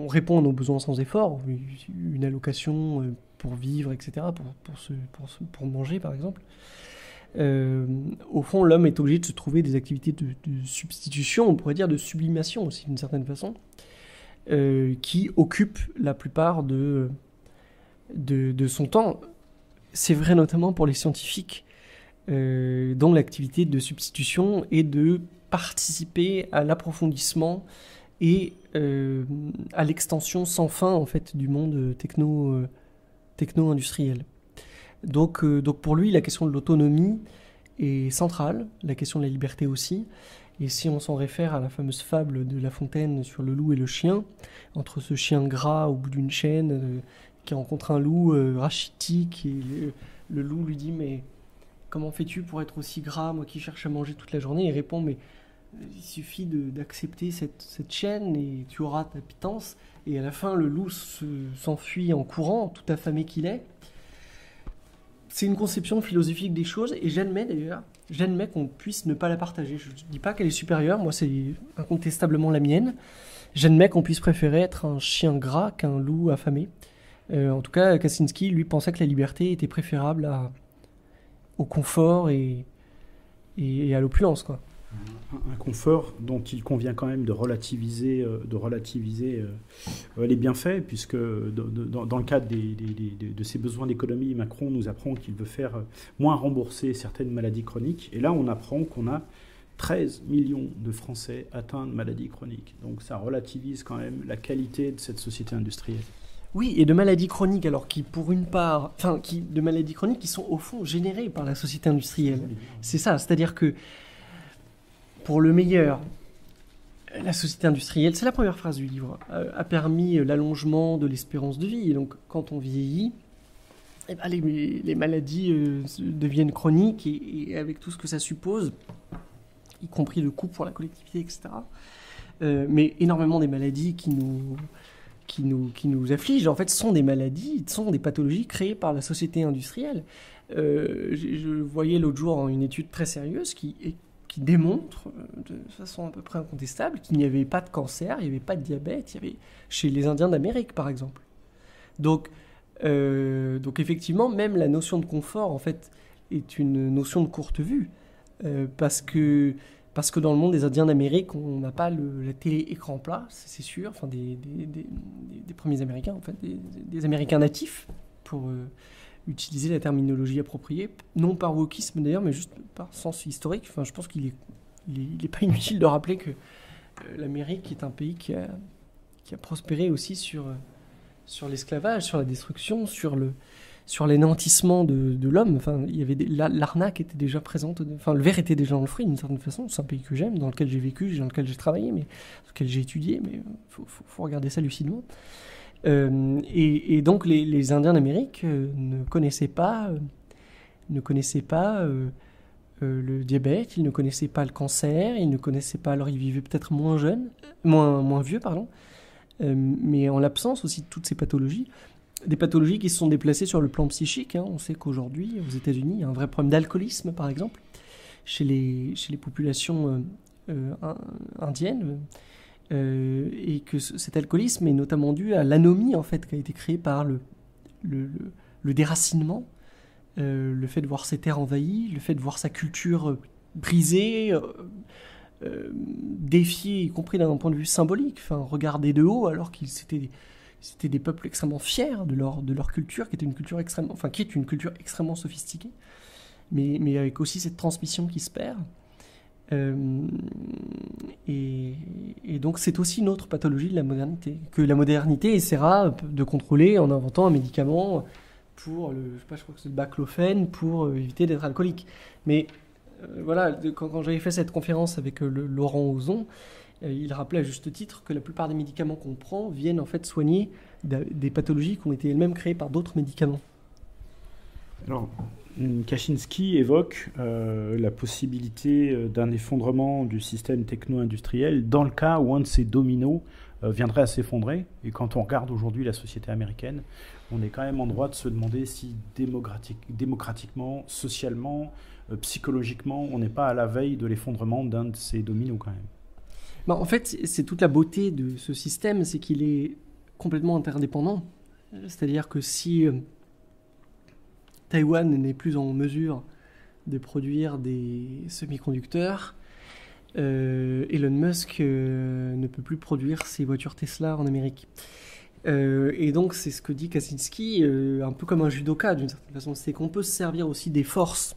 répond à nos besoins sans effort, une allocation pour vivre, etc., pour manger par exemple. Au fond, l'homme est obligé de se trouver des activités de substitution, on pourrait dire de sublimation aussi d'une certaine façon, qui occupent la plupart de son temps. C'est vrai notamment pour les scientifiques, dont l'activité de substitution est de participer à l'approfondissement et à l'extension sans fin en fait du monde techno-industriel. Donc pour lui, la question de l'autonomie est centrale, la question de la liberté aussi. Et si on s'en réfère à la fameuse fable de La Fontaine sur le loup et le chien, entre ce chien gras au bout d'une chaîne qui rencontre un loup rachitique, et le loup lui dit « Mais comment fais-tu pour être aussi gras, moi qui cherche à manger toute la journée ?» Il répond « Mais il suffit d'accepter cette chaîne et tu auras ta pitance. » Et à la fin, le loup s'enfuit en courant, tout affamé qu'il est. C'est une conception philosophique des choses, et j'admets qu'on puisse ne pas la partager. Je ne dis pas qu'elle est supérieure, moi c'est incontestablement la mienne. J'admets qu'on puisse préférer être un chien gras qu'un loup affamé. En tout cas, Kaczynski, lui, pensait que la liberté était préférable au confort et à l'opulence, quoi. Un confort dont il convient quand même de relativiser les bienfaits, puisque dans le cadre de ses besoins d'économie, Macron nous apprend qu'il veut faire moins rembourser certaines maladies chroniques. Et là, on apprend qu'on a 13 millions de Français atteints de maladies chroniques. Donc ça relativise quand même la qualité de cette société industrielle. Oui, et de maladies chroniques, alors qui, pour une part, de maladies chroniques qui sont au fond générées par la société industrielle. C'est ça, c'est-à-dire que pour le meilleur, la société industrielle, c'est la première phrase du livre, a permis l'allongement de l'espérance de vie. Et donc, quand on vieillit, eh ben, les maladies deviennent chroniques et avec tout ce que ça suppose, y compris le coût pour la collectivité, etc. Mais énormément des maladies qui nous affligent, en fait, sont des maladies, sont des pathologies créées par la société industrielle. Je voyais l'autre jour une étude très sérieuse qui démontre de façon à peu près incontestable qu'il n'y avait pas de cancer, il n'y avait pas de diabète, il y avait chez les Indiens d'Amérique, par exemple. Donc effectivement, même la notion de confort, en fait, est une notion de courte vue, parce que dans le monde des Indiens d'Amérique, on n'a pas la télé-écran plat, c'est sûr, enfin des premiers Américains, en fait, des Américains natifs, pour utiliser la terminologie appropriée, non par wokisme d'ailleurs, mais juste par sens historique. Enfin, je pense qu'il est pas inutile de rappeler que l'Amérique est un pays qui a prospéré aussi sur l'esclavage, sur la destruction, sur l'anéantissement de l'homme. Enfin, il y avait l'arnaque était déjà présente. Enfin, le verre était déjà dans le fruit d'une certaine façon. C'est un pays que j'aime, dans lequel j'ai vécu, dans lequel j'ai travaillé, mais dans lequel j'ai étudié. Mais faut regarder ça lucidement. Et donc les Indiens d'Amérique ne connaissaient pas le diabète, ils ne connaissaient pas le cancer, ils ne connaissaient pas, alors ils vivaient peut-être moins vieux, mais en l'absence aussi de toutes ces pathologies, des pathologies qui se sont déplacées sur le plan psychique. On sait qu'aujourd'hui, aux États-Unis, il y a un vrai problème d'alcoolisme, par exemple, chez les populations indiennes. Et que cet alcoolisme est notamment dû à l'anomie, en fait, qui a été créée par le déracinement, le fait de voir ses terres envahies, le fait de voir sa culture brisée, défiée, y compris d'un point de vue symbolique, enfin, regardée de haut, alors qu'ils c'était des peuples extrêmement fiers de leur culture, qui est une culture extrêmement sophistiquée, mais avec aussi cette transmission qui se perd. Et donc c'est aussi une autre pathologie de la modernité, que la modernité essaiera de contrôler en inventant un médicament pour je crois que c'est le baclofène, pour éviter d'être alcoolique. Mais voilà, quand j'avais fait cette conférence avec Laurent Ozon, il rappelait à juste titre que la plupart des médicaments qu'on prend viennent en fait soigner des pathologies qui ont été elles-mêmes créées par d'autres médicaments. Alors, Kaczynski évoque la possibilité d'un effondrement du système techno-industriel dans le cas où un de ces dominos viendrait à s'effondrer. Et quand on regarde aujourd'hui la société américaine, on est quand même en droit de se demander si démocratiquement, socialement, psychologiquement, on n'est pas à la veille de l'effondrement d'un de ces dominos quand même. Ben, en fait, c'est toute la beauté de ce système, c'est qu'il est complètement interdépendant. C'est-à-dire que si Taïwan n'est plus en mesure de produire des semi-conducteurs, Elon Musk ne peut plus produire ses voitures Tesla en Amérique. Et donc c'est ce que dit Kaczynski, un peu comme un judoka d'une certaine façon, c'est qu'on peut se servir aussi des forces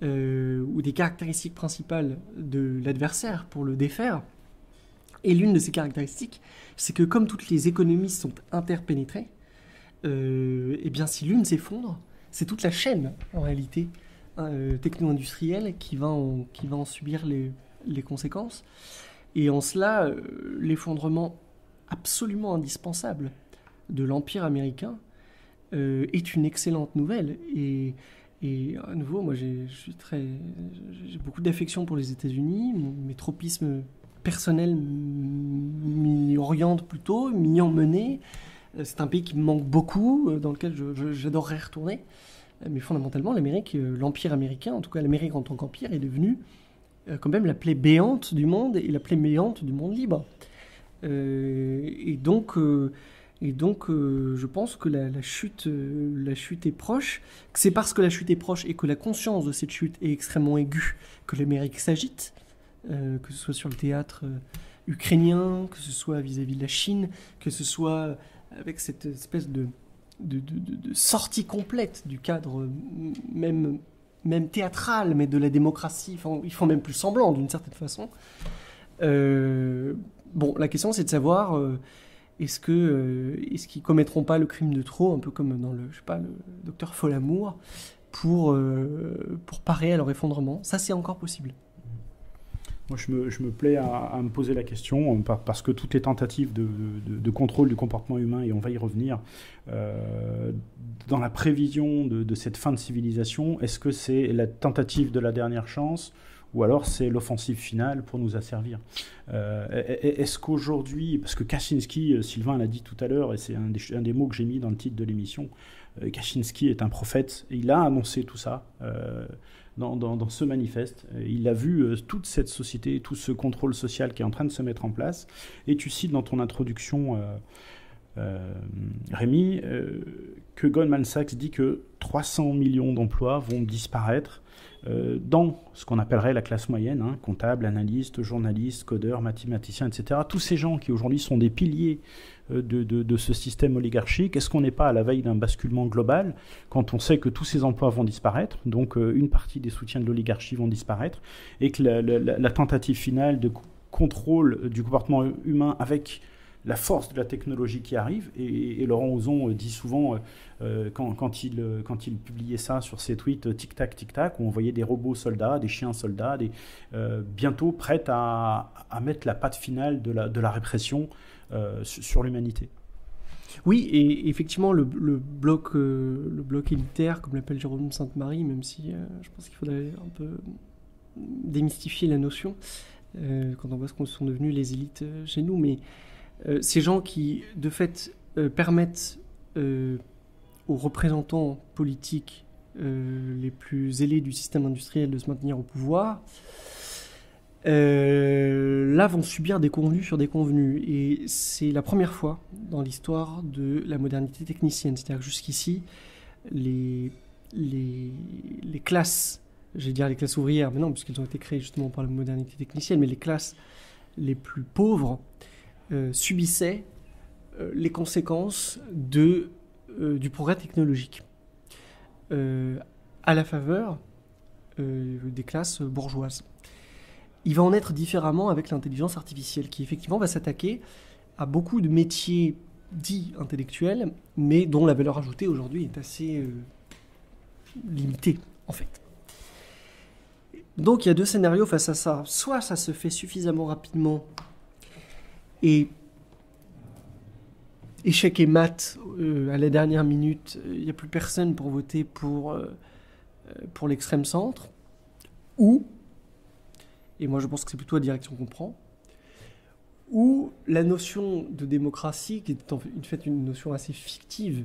ou des caractéristiques principales de l'adversaire pour le défaire. Et l'une de ces caractéristiques, c'est que comme toutes les économies sont interpénétrées, et bien si l'une s'effondre, c'est toute la chaîne, en réalité, techno-industrielle qui va en subir les conséquences. Et en cela, l'effondrement absolument indispensable de l'Empire américain est une excellente nouvelle. Et à nouveau, moi, j'ai beaucoup d'affection pour les États-Unis. Mes tropismes personnels m'y orientent plutôt, m'y ont mené. C'est un pays qui me manque beaucoup, dans lequel j'adorerais retourner. Mais fondamentalement, l'Empire américain, en tout cas l'Amérique en tant qu'empire, est devenue quand même la plaie béante du monde et la plaie béante du monde libre. Et donc, Et donc, je pense que la chute est proche. C'est parce que la chute est proche et que la conscience de cette chute est extrêmement aiguë que l'Amérique s'agite, que ce soit sur le théâtre ukrainien, que ce soit vis-à-vis de la Chine, que ce soit avec cette espèce de sortie complète du cadre même théâtral, mais de la démocratie. Enfin, ils font même plus semblant d'une certaine façon. Bon, la question c'est de savoir est-ce qu'ils commettront pas le crime de trop, un peu comme dans le docteur Folamour, pour parer à leur effondrement. Ça, c'est encore possible. Moi, je me plais à me poser la question, parce que toutes les tentatives de contrôle du comportement humain, et on va y revenir, dans la prévision de cette fin de civilisation, est-ce que c'est la tentative de la dernière chance, ou alors c'est l'offensive finale pour nous asservir? Est-ce qu'aujourd'hui, parce que Kaczynski, Sylvain l'a dit tout à l'heure, et c'est un des mots que j'ai mis dans le titre de l'émission, Kaczynski est un prophète, et il a annoncé tout ça dans ce manifeste. Il a vu toute cette société, tout ce contrôle social qui est en train de se mettre en place, et tu cites dans ton introduction, Rémi, que Goldman Sachs dit que 300 millions d'emplois vont disparaître dans ce qu'on appellerait la classe moyenne, hein, comptables, analystes, journalistes, codeurs, mathématiciens, etc. Tous ces gens qui aujourd'hui sont des piliers de ce système oligarchique. Est-ce qu'on n'est pas à la veille d'un basculement global quand on sait que tous ces emplois vont disparaître, donc une partie des soutiens de l'oligarchie vont disparaître, et que la tentative finale de contrôle du comportement humain avec la force de la technologie qui arrive, et Laurent Ozon dit souvent, quand il publiait ça sur ses tweets, tic-tac, tic-tac, où on voyait des robots soldats, des chiens soldats, bientôt prêts à mettre la patte finale de la répression sur l'humanité. Oui, et effectivement, le bloc élitaire, comme l'appelle Jérôme Sainte-Marie, même si je pense qu'il faudrait un peu démystifier la notion, quand on voit ce qu'on sont devenus les élites chez nous, mais ces gens qui, de fait, permettent aux représentants politiques les plus zélés du système industriel de se maintenir au pouvoir, là vont subir des convenus sur des convenus. Et c'est la première fois dans l'histoire de la modernité technicienne. C'est-à-dire que jusqu'ici, les classes, j'allais dire les classes ouvrières, mais non, puisqu'elles ont été créées justement par la modernité technicienne, mais les classes les plus pauvres subissaient les conséquences du progrès technologique à la faveur des classes bourgeoises. Il va en être différemment avec l'intelligence artificielle qui effectivement va s'attaquer à beaucoup de métiers dits intellectuels, mais dont la valeur ajoutée aujourd'hui est assez limitée en fait. Donc il y a deux scénarios face à ça. Soit ça se fait suffisamment rapidement et échec et mat à la dernière minute, il n'y a plus personne pour voter pour l'extrême centre, ou, et moi je pense que c'est plutôt la direction qu'on prend, ou la notion de démocratie, qui est en fait une notion assez fictive,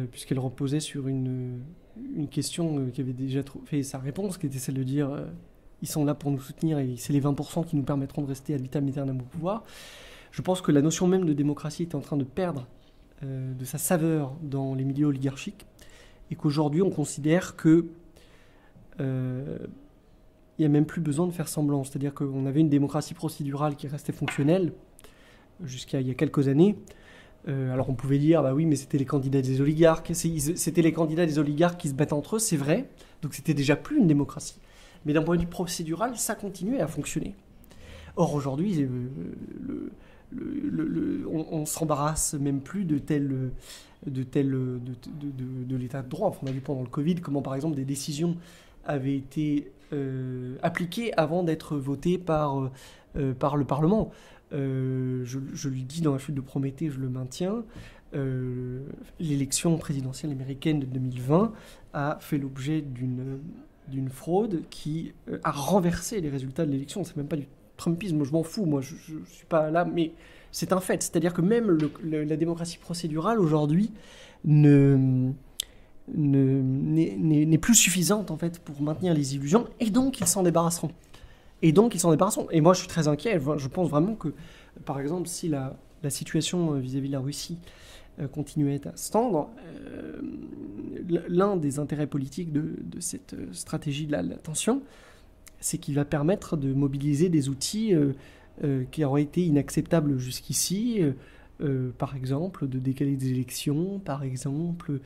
puisqu'elle reposait sur une question qui avait déjà fait sa réponse, qui était celle de dire ils sont là pour nous soutenir et c'est les 20% qui nous permettront de rester ad vitam aeternam au pouvoir. Je pense que la notion même de démocratie est en train de perdre de sa saveur dans les milieux oligarchiques, et qu'aujourd'hui on considère que il n'y a même plus besoin de faire semblant. C'est-à-dire qu'on avait une démocratie procédurale qui restait fonctionnelle jusqu'à il y a quelques années. Alors on pouvait dire, bah oui, mais c'était les candidats des oligarques. C'était les candidats des oligarques qui se battaient entre eux, c'est vrai. Donc c'était déjà plus une démocratie. Mais d'un point de vue procédural, ça continuait à fonctionner. Or aujourd'hui, on s'embarrasse même plus de l'état de droit. Enfin, on a vu pendant le Covid comment, par exemple, des décisions avaient été appliquées avant d'être votées par le Parlement. Je lui dis dans la chute de Prométhée, je le maintiens, l'élection présidentielle américaine de 2020 a fait l'objet d'une fraude qui a renversé les résultats de l'élection. C'est même pas du trumpisme, moi je m'en fous, moi je suis pas là, mais c'est un fait. C'est-à-dire que même la démocratie procédurale aujourd'hui n'est plus suffisante en fait pour maintenir les illusions, et donc ils s'en débarrasseront. Et moi je suis très inquiet, je pense vraiment que, par exemple, si la situation vis-à-vis de la Russie continuait à se tendre, l'un des intérêts politiques de cette stratégie de la tension, c'est qu'il va permettre de mobiliser des outils qui auraient été inacceptables jusqu'ici, par exemple de décaler des élections, par exemple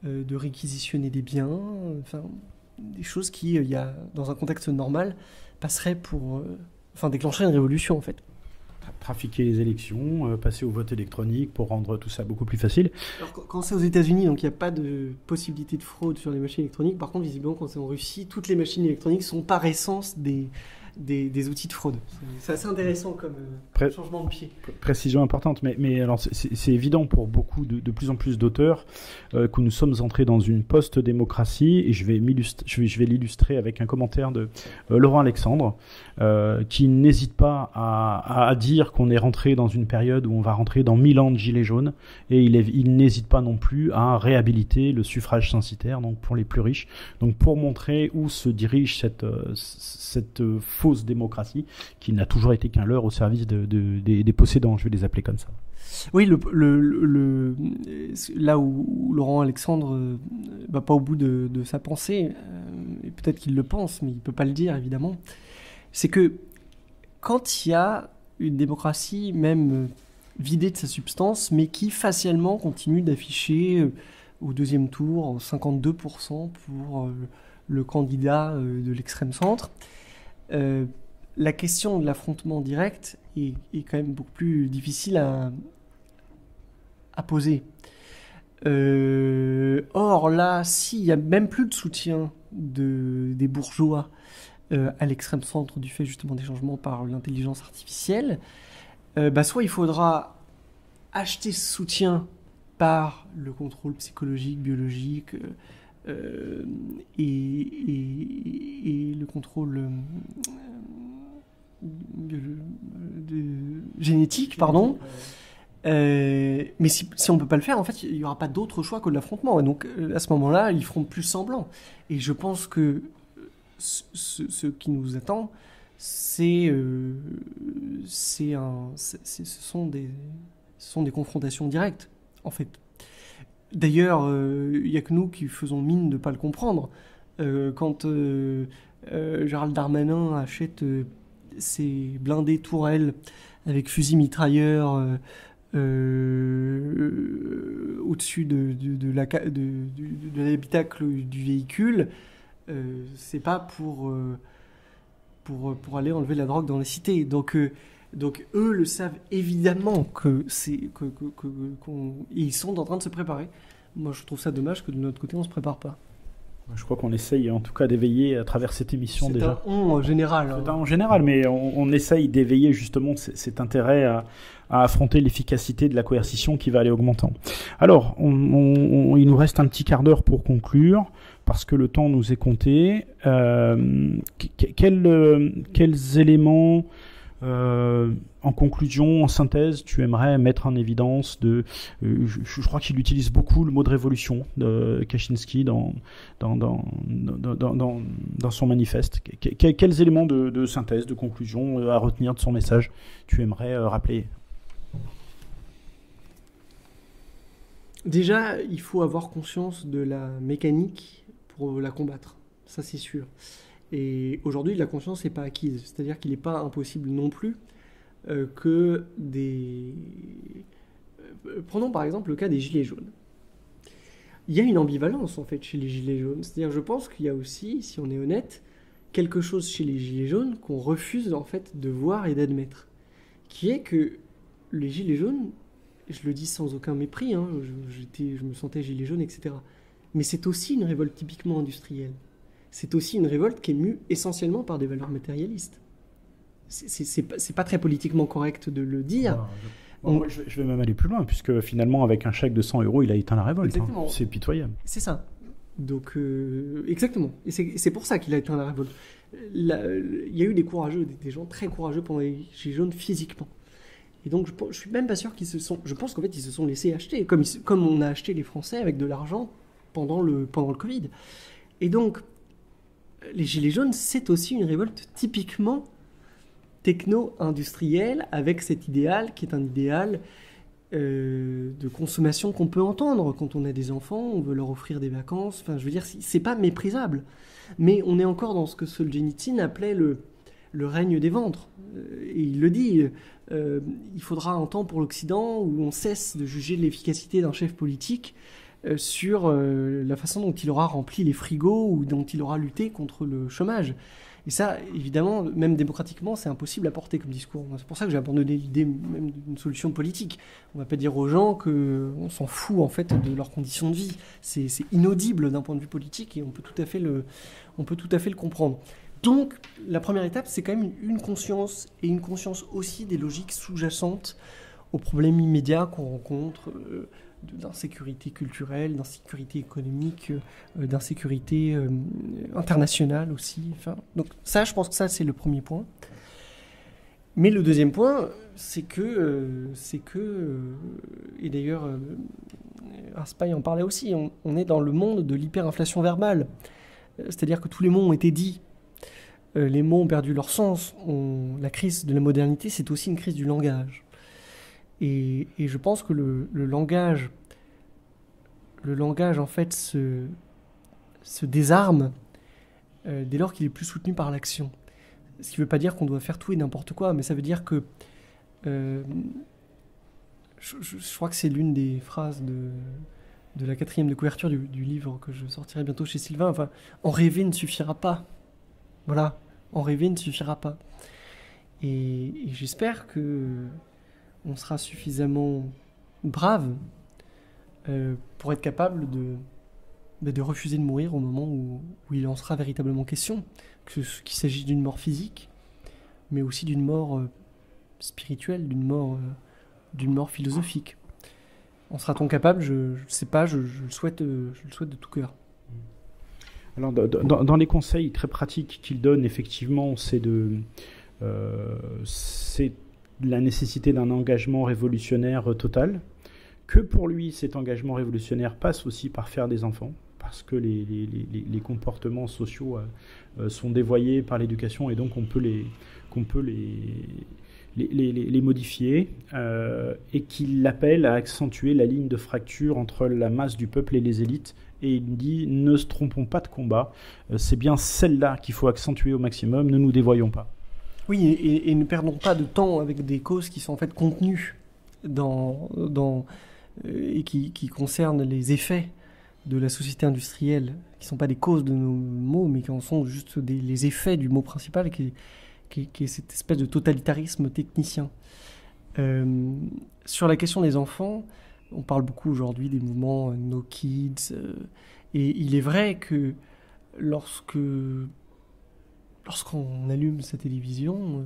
de réquisitionner des biens, enfin des choses qui, dans un contexte normal, passeraient pour déclencher une révolution en fait. Trafiquer les élections, passer au vote électronique pour rendre tout ça beaucoup plus facile. Alors, quand c'est aux États-Unis, donc il n'y a pas de possibilité de fraude sur les machines électroniques. Par contre, visiblement, quand c'est en Russie, toutes les machines électroniques sont par essence des outils de fraude. C'est assez intéressant comme changement de pied. Précision importante, mais alors c'est évident pour beaucoup de plus en plus d'auteurs que nous sommes entrés dans une post-démocratie, et je vais l'illustrer avec un commentaire de Laurent Alexandre, qui n'hésite pas à dire qu'on est rentré dans une période où on va rentrer dans 1000 ans de gilets jaunes, et il n'hésite pas non plus à réhabiliter le suffrage censitaire, donc pour les plus riches, donc pour montrer où se dirige cette fausse démocratie qui n'a toujours été qu'un leurre au service des possédants, je vais les appeler comme ça. Oui, là où Laurent Alexandre va pas au bout de sa pensée, et peut-être qu'il le pense, mais il peut pas le dire évidemment, c'est que quand il y a une démocratie même vidée de sa substance, mais qui facialement continue d'afficher au deuxième tour 52% pour le candidat de l'extrême centre, la question de l'affrontement direct est quand même beaucoup plus difficile à poser. Or là, s'il n'y a même plus de soutien des bourgeois à l'extrême centre du fait justement des changements par l'intelligence artificielle, soit il faudra acheter ce soutien par le contrôle psychologique, biologique, et le contrôle génétique, pardon. Mais si on ne peut pas le faire, en fait, il n'y aura pas d'autre choix que de l'affrontement. Et donc, à ce moment-là, ils feront plus semblant. Et je pense que ce qui nous attend, ce sont des confrontations directes, en fait. D'ailleurs, il n'y a que nous qui faisons mine de ne pas le comprendre. Quand Gérald Darmanin achète ses blindés tourelles avec fusil mitrailleur au-dessus de l'habitacle du véhicule, c'est pas pour aller enlever la drogue dans les cités. Donc eux le savent évidemment ils sont en train de se préparer. Moi, je trouve ça dommage que de notre côté, on se prépare pas. Je crois qu'on essaye en tout cas d'éveiller à travers cette émission déjà. C'est un on en général. C'est un en général, mais on essaye d'éveiller justement cet intérêt à affronter l'efficacité de la coercition qui va aller augmentant. Alors, il nous reste un petit quart d'heure pour conclure, parce que le temps nous est compté. Quels éléments, en conclusion, en synthèse, tu aimerais mettre en évidence je crois qu'il utilise beaucoup le mot de révolution de Kaczynski dans son manifeste. Quels éléments de synthèse, de conclusion à retenir de son message tu aimerais rappeler? Déjà, il faut avoir conscience de la mécanique pour la combattre. Ça, c'est sûr. Et aujourd'hui, la conscience n'est pas acquise. C'est-à-dire qu'il n'est pas impossible non plus que des... Prenons par exemple le cas des Gilets jaunes. Il y a une ambivalence en fait chez les Gilets jaunes. C'est-à-dire, je pense qu'il y a aussi, si on est honnête, quelque chose chez les Gilets jaunes qu'on refuse en fait de voir et d'admettre. Qui est que les Gilets jaunes, je le dis sans aucun mépris, hein, je me sentais Gilet jaune, etc. Mais c'est aussi une révolte typiquement industrielle. C'est aussi une révolte qui est mue essentiellement par des valeurs matérialistes. C'est pas très politiquement correct de le dire. Moi, je vais même aller plus loin, puisque finalement, avec un chèque de 100 €, il a éteint la révolte. Hein. C'est pitoyable. C'est ça. Donc, exactement. Et c'est pour ça qu'il a éteint la révolte. Il y a eu des courageux, des gens très courageux pendant les Gilets jaunes physiquement. Et donc, je suis même pas sûr qu'ils se sont... Je pense qu'en fait, ils se sont laissés acheter, comme on a acheté les Français avec de l'argent pendant le Covid. Et donc, les Gilets jaunes, c'est aussi une révolte typiquement techno-industrielle avec cet idéal qui est un idéal de consommation qu'on peut entendre quand on a des enfants, on veut leur offrir des vacances. Enfin, je veux dire, c'est pas méprisable. Mais on est encore dans ce que Solzhenitsyn appelait le règne des ventres. Et il le dit, il faudra un temps pour l'Occident où on cesse de juger de l'efficacité d'un chef politique sur la façon dont il aura rempli les frigos ou dont il aura lutté contre le chômage. Et ça, évidemment, même démocratiquement, c'est impossible à porter comme discours. C'est pour ça que j'ai abandonné l'idée même d'une solution politique. On ne va pas dire aux gens qu'on s'en fout en fait de leurs conditions de vie. C'est inaudible d'un point de vue politique et on peut tout à fait le comprendre. Donc, la première étape, c'est quand même une conscience, et une conscience aussi des logiques sous-jacentes aux problèmes immédiats qu'on rencontre, d'insécurité culturelle, d'insécurité économique, d'insécurité internationale aussi. Enfin, donc ça, je pense que ça, c'est le premier point. Mais le deuxième point, c'est que et d'ailleurs, Raspail en parlait aussi, on est dans le monde de l'hyperinflation verbale. C'est-à-dire que tous les mots ont été dits. Les mots ont perdu leur sens. La crise de la modernité, c'est aussi une crise du langage. Et je pense que le langage en fait se désarme dès lors qu'il est plus soutenu par l'action. Ce qui ne veut pas dire qu'on doit faire tout et n'importe quoi, mais ça veut dire que je crois que c'est l'une des phrases de la 4e de couverture du livre que je sortirai bientôt chez Sylvain. Enfin, en rêver ne suffira pas. Voilà, en rêver ne suffira pas. Et j'espère que on sera suffisamment brave pour être capable de refuser de mourir au moment où il en sera véritablement question, qu'il s'agisse d'une mort physique, mais aussi d'une mort spirituelle, d'une mort philosophique. En sera-t-on capable? Je ne sais pas, je le souhaite de tout cœur. Alors, dans les conseils très pratiques qu'il donne, effectivement, c'est la nécessité d'un engagement révolutionnaire total, que pour lui, cet engagement révolutionnaire passe aussi par faire des enfants, parce que les comportements sociaux sont dévoyés par l'éducation, et donc on peut les modifier, et qu'il appelle à accentuer la ligne de fracture entre la masse du peuple et les élites. Et il dit, ne se trompons pas de combat, c'est bien celle-là qu'il faut accentuer au maximum, ne nous dévoyons pas. Oui, et ne perdons pas de temps avec des causes qui sont en fait contenues et qui concernent les effets de la société industrielle, qui ne sont pas des causes de nos maux, mais qui en sont juste les effets du mot principal, qui est cette espèce de totalitarisme technicien. Sur la question des enfants, on parle beaucoup aujourd'hui des mouvements No Kids, et il est vrai que lorsqu'on allume sa télévision,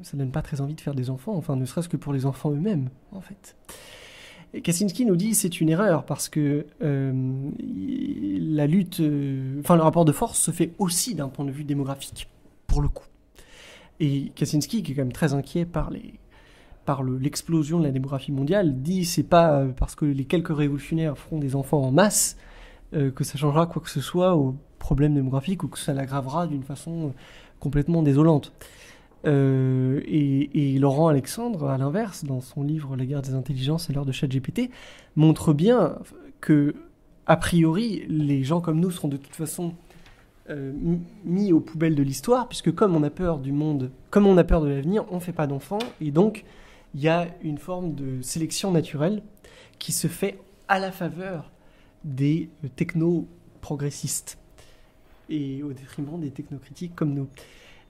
ça donne pas très envie de faire des enfants, enfin ne serait-ce que pour les enfants eux-mêmes, en fait. Et Kaczynski nous dit que c'est une erreur parce que la lutte, le rapport de force se fait aussi d'un point de vue démographique, pour le coup. Et Kaczynski, qui est quand même très inquiet par l'explosion de la démographie mondiale, dit c'est pas parce que les quelques révolutionnaires feront des enfants en masse que ça changera quoi que ce soit au problème démographique ou que ça l'aggravera d'une façon complètement désolante. Et Laurent Alexandre, à l'inverse, dans son livre La guerre des intelligences à l'heure de ChatGPT, montre bien que, a priori, les gens comme nous seront de toute façon mis aux poubelles de l'histoire, puisque comme on a peur du monde, comme on a peur de l'avenir, on ne fait pas d'enfants, et donc il y a une forme de sélection naturelle qui se fait à la faveur des techno-progressistes et au détriment des technocritiques comme nous.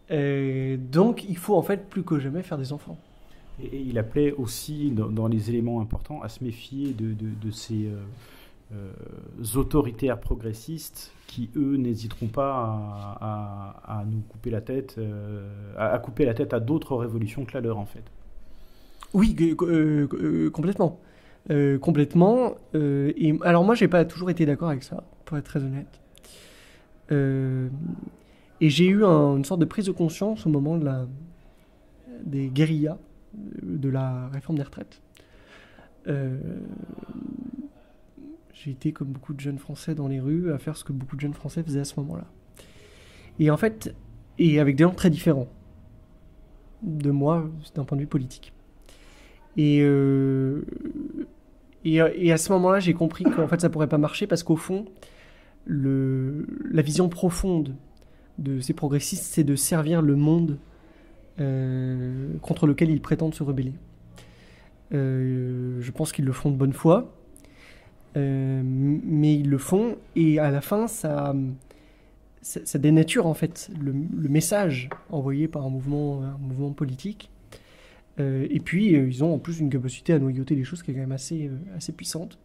Donc il faut en fait plus que jamais faire des enfants. Et il appelait aussi, dans les éléments importants, à se méfier de ces autoritaires progressistes qui, eux, n'hésiteront pas à nous couper la tête, à couper la tête à d'autres révolutions que la leur, en fait. Oui, complètement. Complètement. Et alors moi, j'ai pas toujours été d'accord avec ça, pour être très honnête. Et j'ai eu une sorte de prise de conscience au moment des guérillas, de la réforme des retraites. J'ai été, comme beaucoup de jeunes Français, dans les rues à faire ce que beaucoup de jeunes Français faisaient à ce moment-là. Et en fait, avec des gens très différents. de moi d'un point de vue politique. Et à ce moment-là, j'ai compris qu'en fait, ça pourrait pas marcher parce qu'au fond, la vision profonde de ces progressistes, c'est de servir le monde contre lequel ils prétendent se rebeller. Je pense qu'ils le font de bonne foi, mais ils le font et à la fin, ça dénature en fait le message envoyé par un mouvement politique. Et puis, ils ont en plus une capacité à noyauter les choses qui est quand même assez puissante.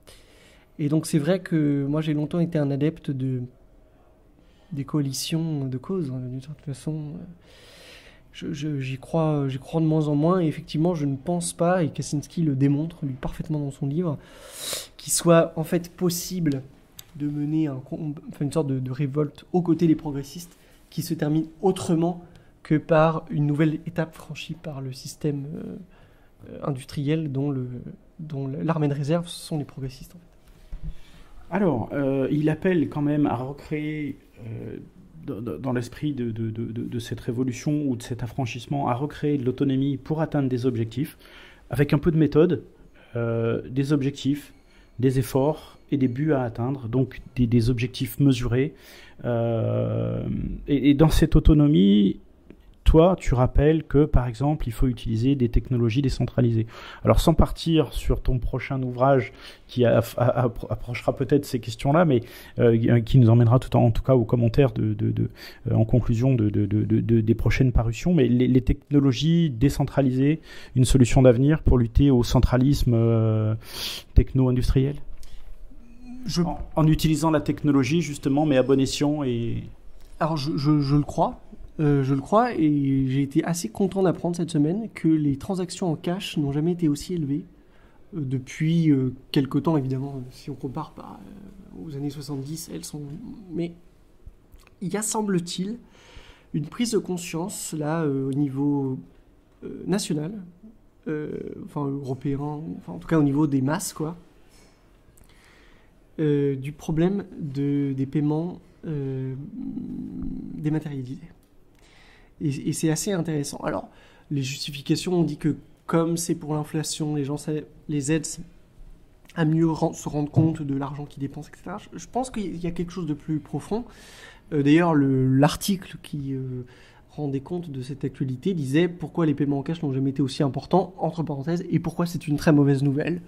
Et donc, c'est vrai que moi, j'ai longtemps été un adepte des coalitions de causes. D'une certaine façon, j'y crois de moins en moins. Et effectivement, je ne pense pas, et Kaczynski le démontre, lui, parfaitement dans son livre, qu'il soit en fait possible de mener une sorte de révolte aux côtés des progressistes qui se termine autrement que par une nouvelle étape franchie par le système industriel dont l'armée de réserve sont les progressistes. En fait. Alors, il appelle quand même à recréer, dans l'esprit de cette révolution ou de cet affranchissement, à recréer de l'autonomie pour atteindre des objectifs, avec un peu de méthode, des objectifs, des efforts et des buts à atteindre, donc des objectifs mesurés. Et dans cette autonomie, toi, tu rappelles que, par exemple, il faut utiliser des technologies décentralisées. Alors, sans partir sur ton prochain ouvrage qui approchera peut-être ces questions-là, mais qui nous emmènera en tout cas aux commentaires en conclusion des prochaines parutions, mais les technologies décentralisées, une solution d'avenir pour lutter au centralisme techno-industriel en utilisant la technologie, justement, mais à bon escient et... Alors, je le crois. Je le crois et j'ai été assez content d'apprendre cette semaine que les transactions en cash n'ont jamais été aussi élevées depuis quelque temps, évidemment, si on compare aux années 70, elles sont... Mais il y a, semble-t-il, une prise de conscience, là, au niveau national, européen, en tout cas au niveau des masses, quoi, du problème des paiements dématérialisés. Et c'est assez intéressant. Alors, les justifications, on dit que comme c'est pour l'inflation, les gens les aident à mieux se rendre compte de l'argent qu'ils dépensent, etc. Je pense qu'il y a quelque chose de plus profond. D'ailleurs, l'article qui rendait compte de cette actualité disait pourquoi les paiements en cash n'ont jamais été aussi importants, entre parenthèses, et pourquoi c'est une très mauvaise nouvelle.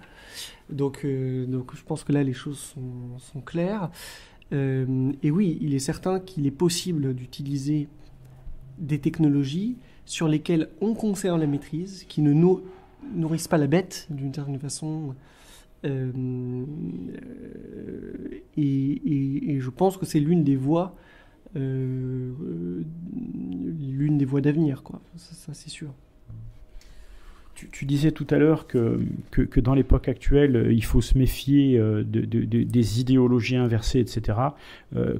Donc je pense que là, les choses sont claires. Et oui, il est certain qu'il est possible d'utiliser des technologies sur lesquelles on conserve la maîtrise, qui ne nourrissent pas la bête d'une certaine façon. Et je pense que c'est l'une des voies d'avenir, quoi. Ça c'est sûr. Tu disais tout à l'heure que dans l'époque actuelle, il faut se méfier des idéologies inversées, etc.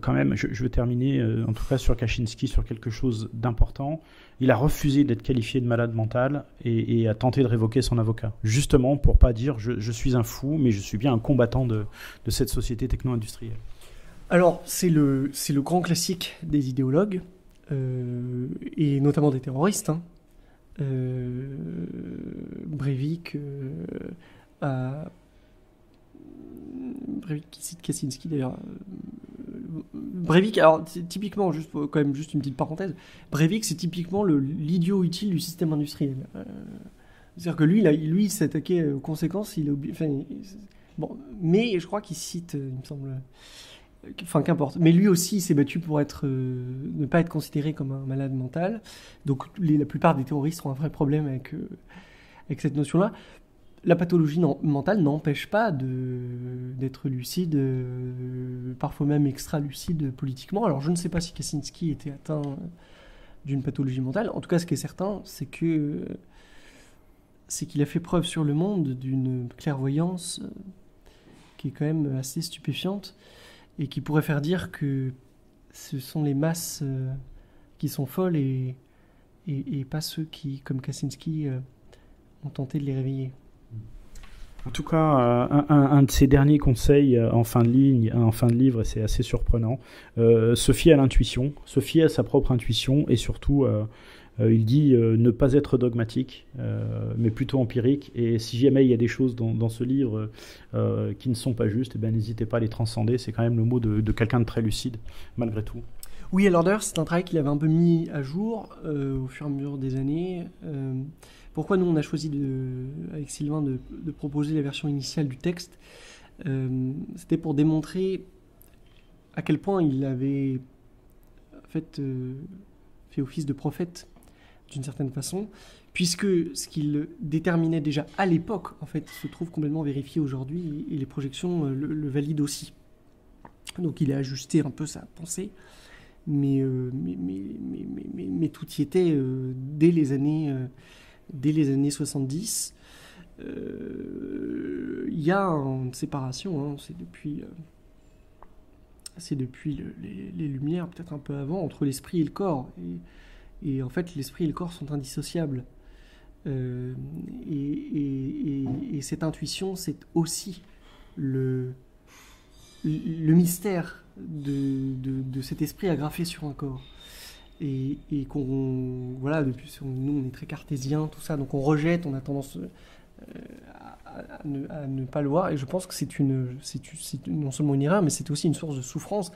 Quand même, je veux terminer, en tout cas sur Kaczynski, sur quelque chose d'important. Il a refusé d'être qualifié de malade mental et a tenté de révoquer son avocat. Justement pour pas dire je suis un fou, mais je suis bien un combattant de cette société techno-industrielle. Alors, c'est le grand classique des idéologues, et notamment des terroristes, hein. Breivik qui cite Kaczynski d'ailleurs. Breivik, alors typiquement, juste une petite parenthèse, Breivik c'est typiquement l'idiot utile du système industriel. C'est-à-dire que lui il s'est attaqué aux conséquences, bon, mais je crois qu'il cite, il me semble, enfin qu'importe, mais lui aussi il s'est battu pour ne pas être considéré comme un malade mental. Donc la plupart des terroristes ont un vrai problème avec cette notion-là. La pathologie mentale n'empêche pas d'être lucide, parfois même extra-lucide politiquement. Alors je ne sais pas si Kaczynski était atteint d'une pathologie mentale. En tout cas, ce qui est certain, c'est qu'il a fait preuve sur le monde d'une clairvoyance qui est quand même assez stupéfiante, et qui pourrait faire dire que ce sont les masses qui sont folles et pas ceux qui, comme Kaczynski, ont tenté de les réveiller. En tout cas, un de ses derniers conseils en fin de livre, et c'est assez surprenant, se fier à l'intuition, se fier à sa propre intuition et surtout il dit ne pas être dogmatique, mais plutôt empirique. Et si jamais il y a des choses dans ce livre qui ne sont pas justes, eh bien, n'hésitez pas à les transcender. C'est quand même le mot de quelqu'un de très lucide, malgré tout. Oui, alors d'ailleurs, c'est un travail qu'il avait un peu mis à jour au fur et à mesure des années. Pourquoi nous, on a choisi, avec Sylvain, de proposer la version initiale du texte? C'était pour démontrer à quel point il avait fait office de prophète d'une certaine façon, puisque ce qu'il déterminait déjà à l'époque, en fait, se trouve complètement vérifié aujourd'hui, et les projections le valident aussi. Donc il a ajusté un peu sa pensée, mais tout y était dès les années 70. Il y a une séparation, hein, c'est depuis les Lumières, peut-être un peu avant, entre l'esprit et le corps. Et en fait, l'esprit et le corps sont indissociables. Et cette intuition, c'est aussi le mystère de cet esprit agrafé sur un corps. Et voilà, depuis, nous, on est très cartésien, tout ça, donc on rejette, on a tendance à ne pas le voir. Et je pense que c'est non seulement une erreur, mais c'est aussi une source de souffrance.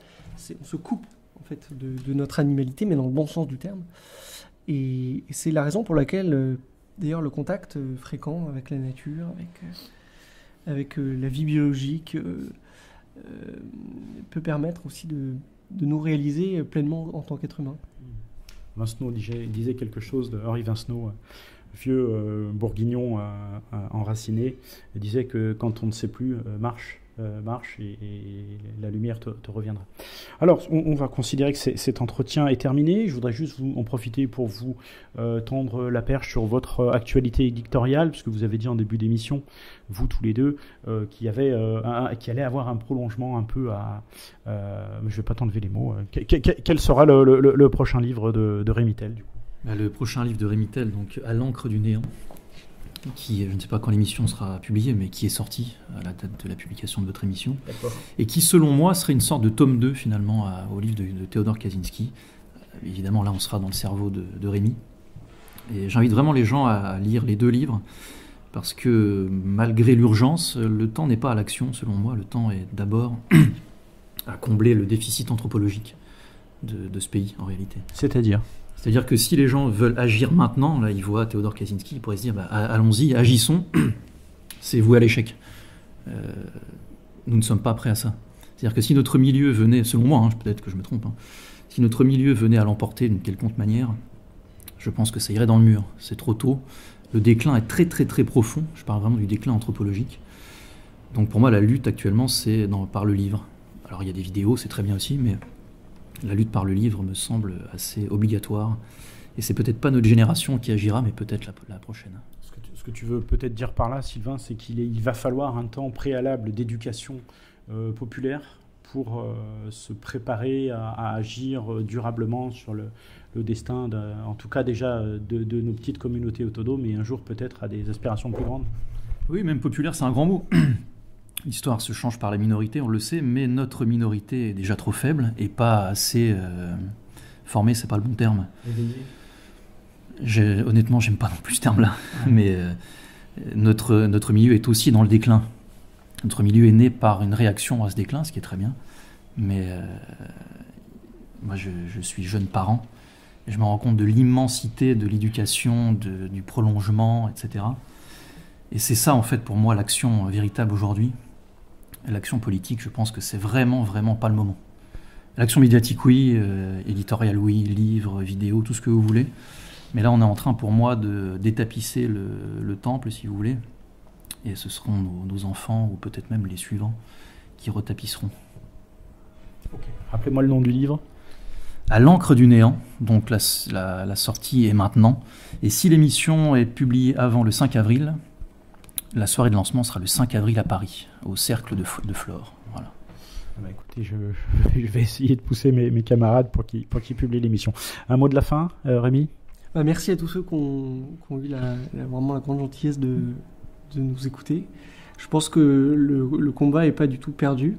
On se coupe en fait de notre animalité, mais dans le bon sens du terme. Et c'est la raison pour laquelle, d'ailleurs, le contact fréquent avec la nature, avec la vie biologique, peut permettre aussi de nous réaliser pleinement en tant qu'être humain. Vincenot disait quelque chose, Henri Vincenot, vieux bourguignon enraciné, disait que quand on ne sait plus, marche et la lumière te reviendra. Alors, on va considérer que cet entretien est terminé. Je voudrais juste en profiter pour vous tendre la perche sur votre actualité éditoriale, puisque vous avez dit en début d'émission, vous tous les deux, qu'il allait avoir un prolongement un peu mais je ne vais pas t'enlever les mots. Quel sera le prochain livre de Rémy Tel, du coup? Le prochain livre de Rémy Tel, donc À l'encre du néant, qui, je ne sais pas quand l'émission sera publiée, mais qui est sorti à la date de la publication de votre émission. D'accord. Et qui, selon moi, serait une sorte de tome 2, finalement, au livre de Théodore Kaczynski. Évidemment, là, on sera dans le cerveau de Rémy. Et j'invite vraiment les gens à lire les deux livres, parce que, malgré l'urgence, le temps n'est pas à l'action, selon moi. Le temps est d'abord à combler le déficit anthropologique de ce pays, en réalité. C'est-à-dire que si les gens veulent agir maintenant, là ils voient Théodore Kaczynski, ils pourraient se dire allons-y, agissons, c'est voué à l'échec. Nous ne sommes pas prêts à ça. C'est-à-dire que si notre milieu venait, selon moi, peut-être que je me trompe, si notre milieu venait à l'emporter d'une quelconque manière, je pense que ça irait dans le mur. C'est trop tôt. Le déclin est très très très profond. Je parle vraiment du déclin anthropologique. Donc pour moi, la lutte actuellement, c'est par le livre. Alors il y a des vidéos, c'est très bien aussi, mais la lutte par le livre me semble assez obligatoire. Et c'est peut-être pas notre génération qui agira, mais peut-être la prochaine. Ce que tu veux peut-être dire par là, Sylvain, c'est qu'il va falloir un temps préalable d'éducation populaire pour se préparer à agir durablement sur le destin, en tout cas déjà de nos petites communautés autonomes, mais un jour peut-être à des aspirations plus grandes. Oui, même populaire, c'est un grand mot. L'histoire se change par la minorité, on le sait, mais notre minorité est déjà trop faible et pas assez formée, c'est pas le bon terme. Honnêtement, j'aime pas non plus ce terme-là, mais notre milieu est aussi dans le déclin. Notre milieu est né par une réaction à ce déclin, ce qui est très bien, mais moi je suis jeune parent et je me rends compte de l'immensité de l'éducation, du prolongement, etc. Et c'est ça en fait pour moi l'action véritable aujourd'hui. L'action politique, je pense que c'est vraiment, vraiment pas le moment. L'action médiatique, oui, éditoriale, oui, livres, vidéos, tout ce que vous voulez. Mais là, on est en train, pour moi, de détapisser le temple, si vous voulez. Et ce seront nos enfants, ou peut-être même les suivants, qui retapisseront. Okay. Rappelez-moi le nom du livre. À l'encre du néant. Donc la sortie est maintenant. Et si l'émission est publiée avant le 5 avril... La soirée de lancement sera le 5 avril à Paris, au Cercle de Flore. Voilà. Écoutez, je vais essayer de pousser mes camarades pour qu'ils publient l'émission. Un mot de la fin, Rémy ? Merci à tous ceux qui ont eu vraiment la grande gentillesse de nous écouter. Je pense que le combat n'est pas du tout perdu.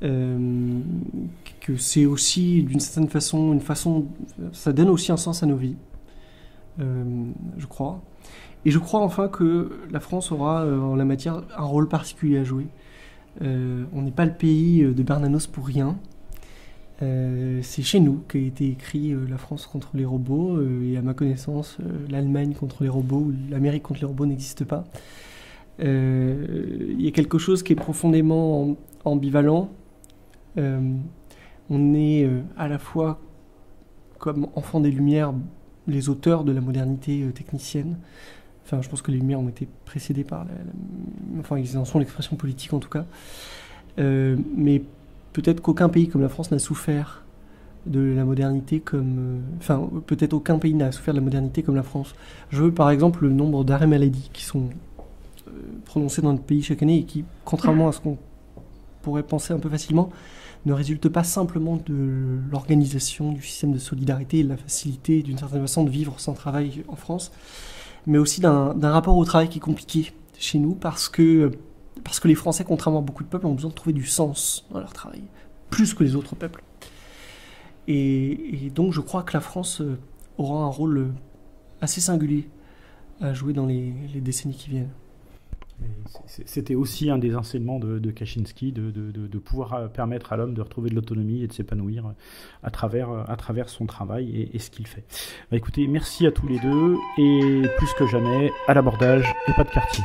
Que c'est aussi, d'une certaine façon, ça donne aussi un sens à nos vies. je crois. Et je crois enfin que la France aura en la matière un rôle particulier à jouer. On n'est pas le pays de Bernanos pour rien. C'est chez nous qu'a été écrit la France contre les robots, et à ma connaissance, l'Allemagne contre les robots ou l'Amérique contre les robots n'existe pas. Il y a quelque chose qui est profondément ambivalent. On est à la fois, comme enfants des Lumières, les auteurs de la modernité technicienne. Enfin, je pense que les Lumières ont été précédées par enfin, ils en sont l'expression politique en tout cas. Mais peut-être qu'aucun pays comme la France n'a souffert de la modernité comme... Enfin, peut-être aucun pays n'a souffert de la modernité comme la France. Je veux par exemple le nombre d'arrêts maladie qui sont prononcés dans notre pays chaque année et qui, contrairement à ce qu'on pourrait penser un peu facilement, ne résulte pas simplement de l'organisation du système de solidarité et de la facilité d'une certaine façon de vivre sans travail en France, mais aussi d'un rapport au travail qui est compliqué chez nous parce que les Français, contrairement à beaucoup de peuples, ont besoin de trouver du sens dans leur travail, plus que les autres peuples. Et donc je crois que la France aura un rôle assez singulier à jouer dans les décennies qui viennent. C'était aussi un des enseignements de Kaczynski, de pouvoir permettre à l'homme de retrouver de l'autonomie et de s'épanouir à travers son travail et ce qu'il fait. Bah, écoutez, merci à tous les deux, et plus que jamais, à l'abordage et pas de quartier.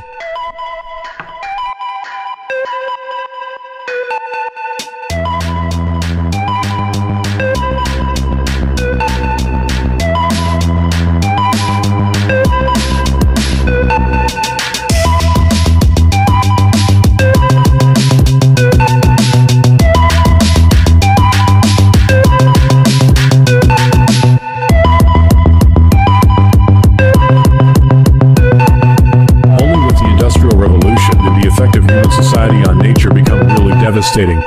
Society on nature become really devastating.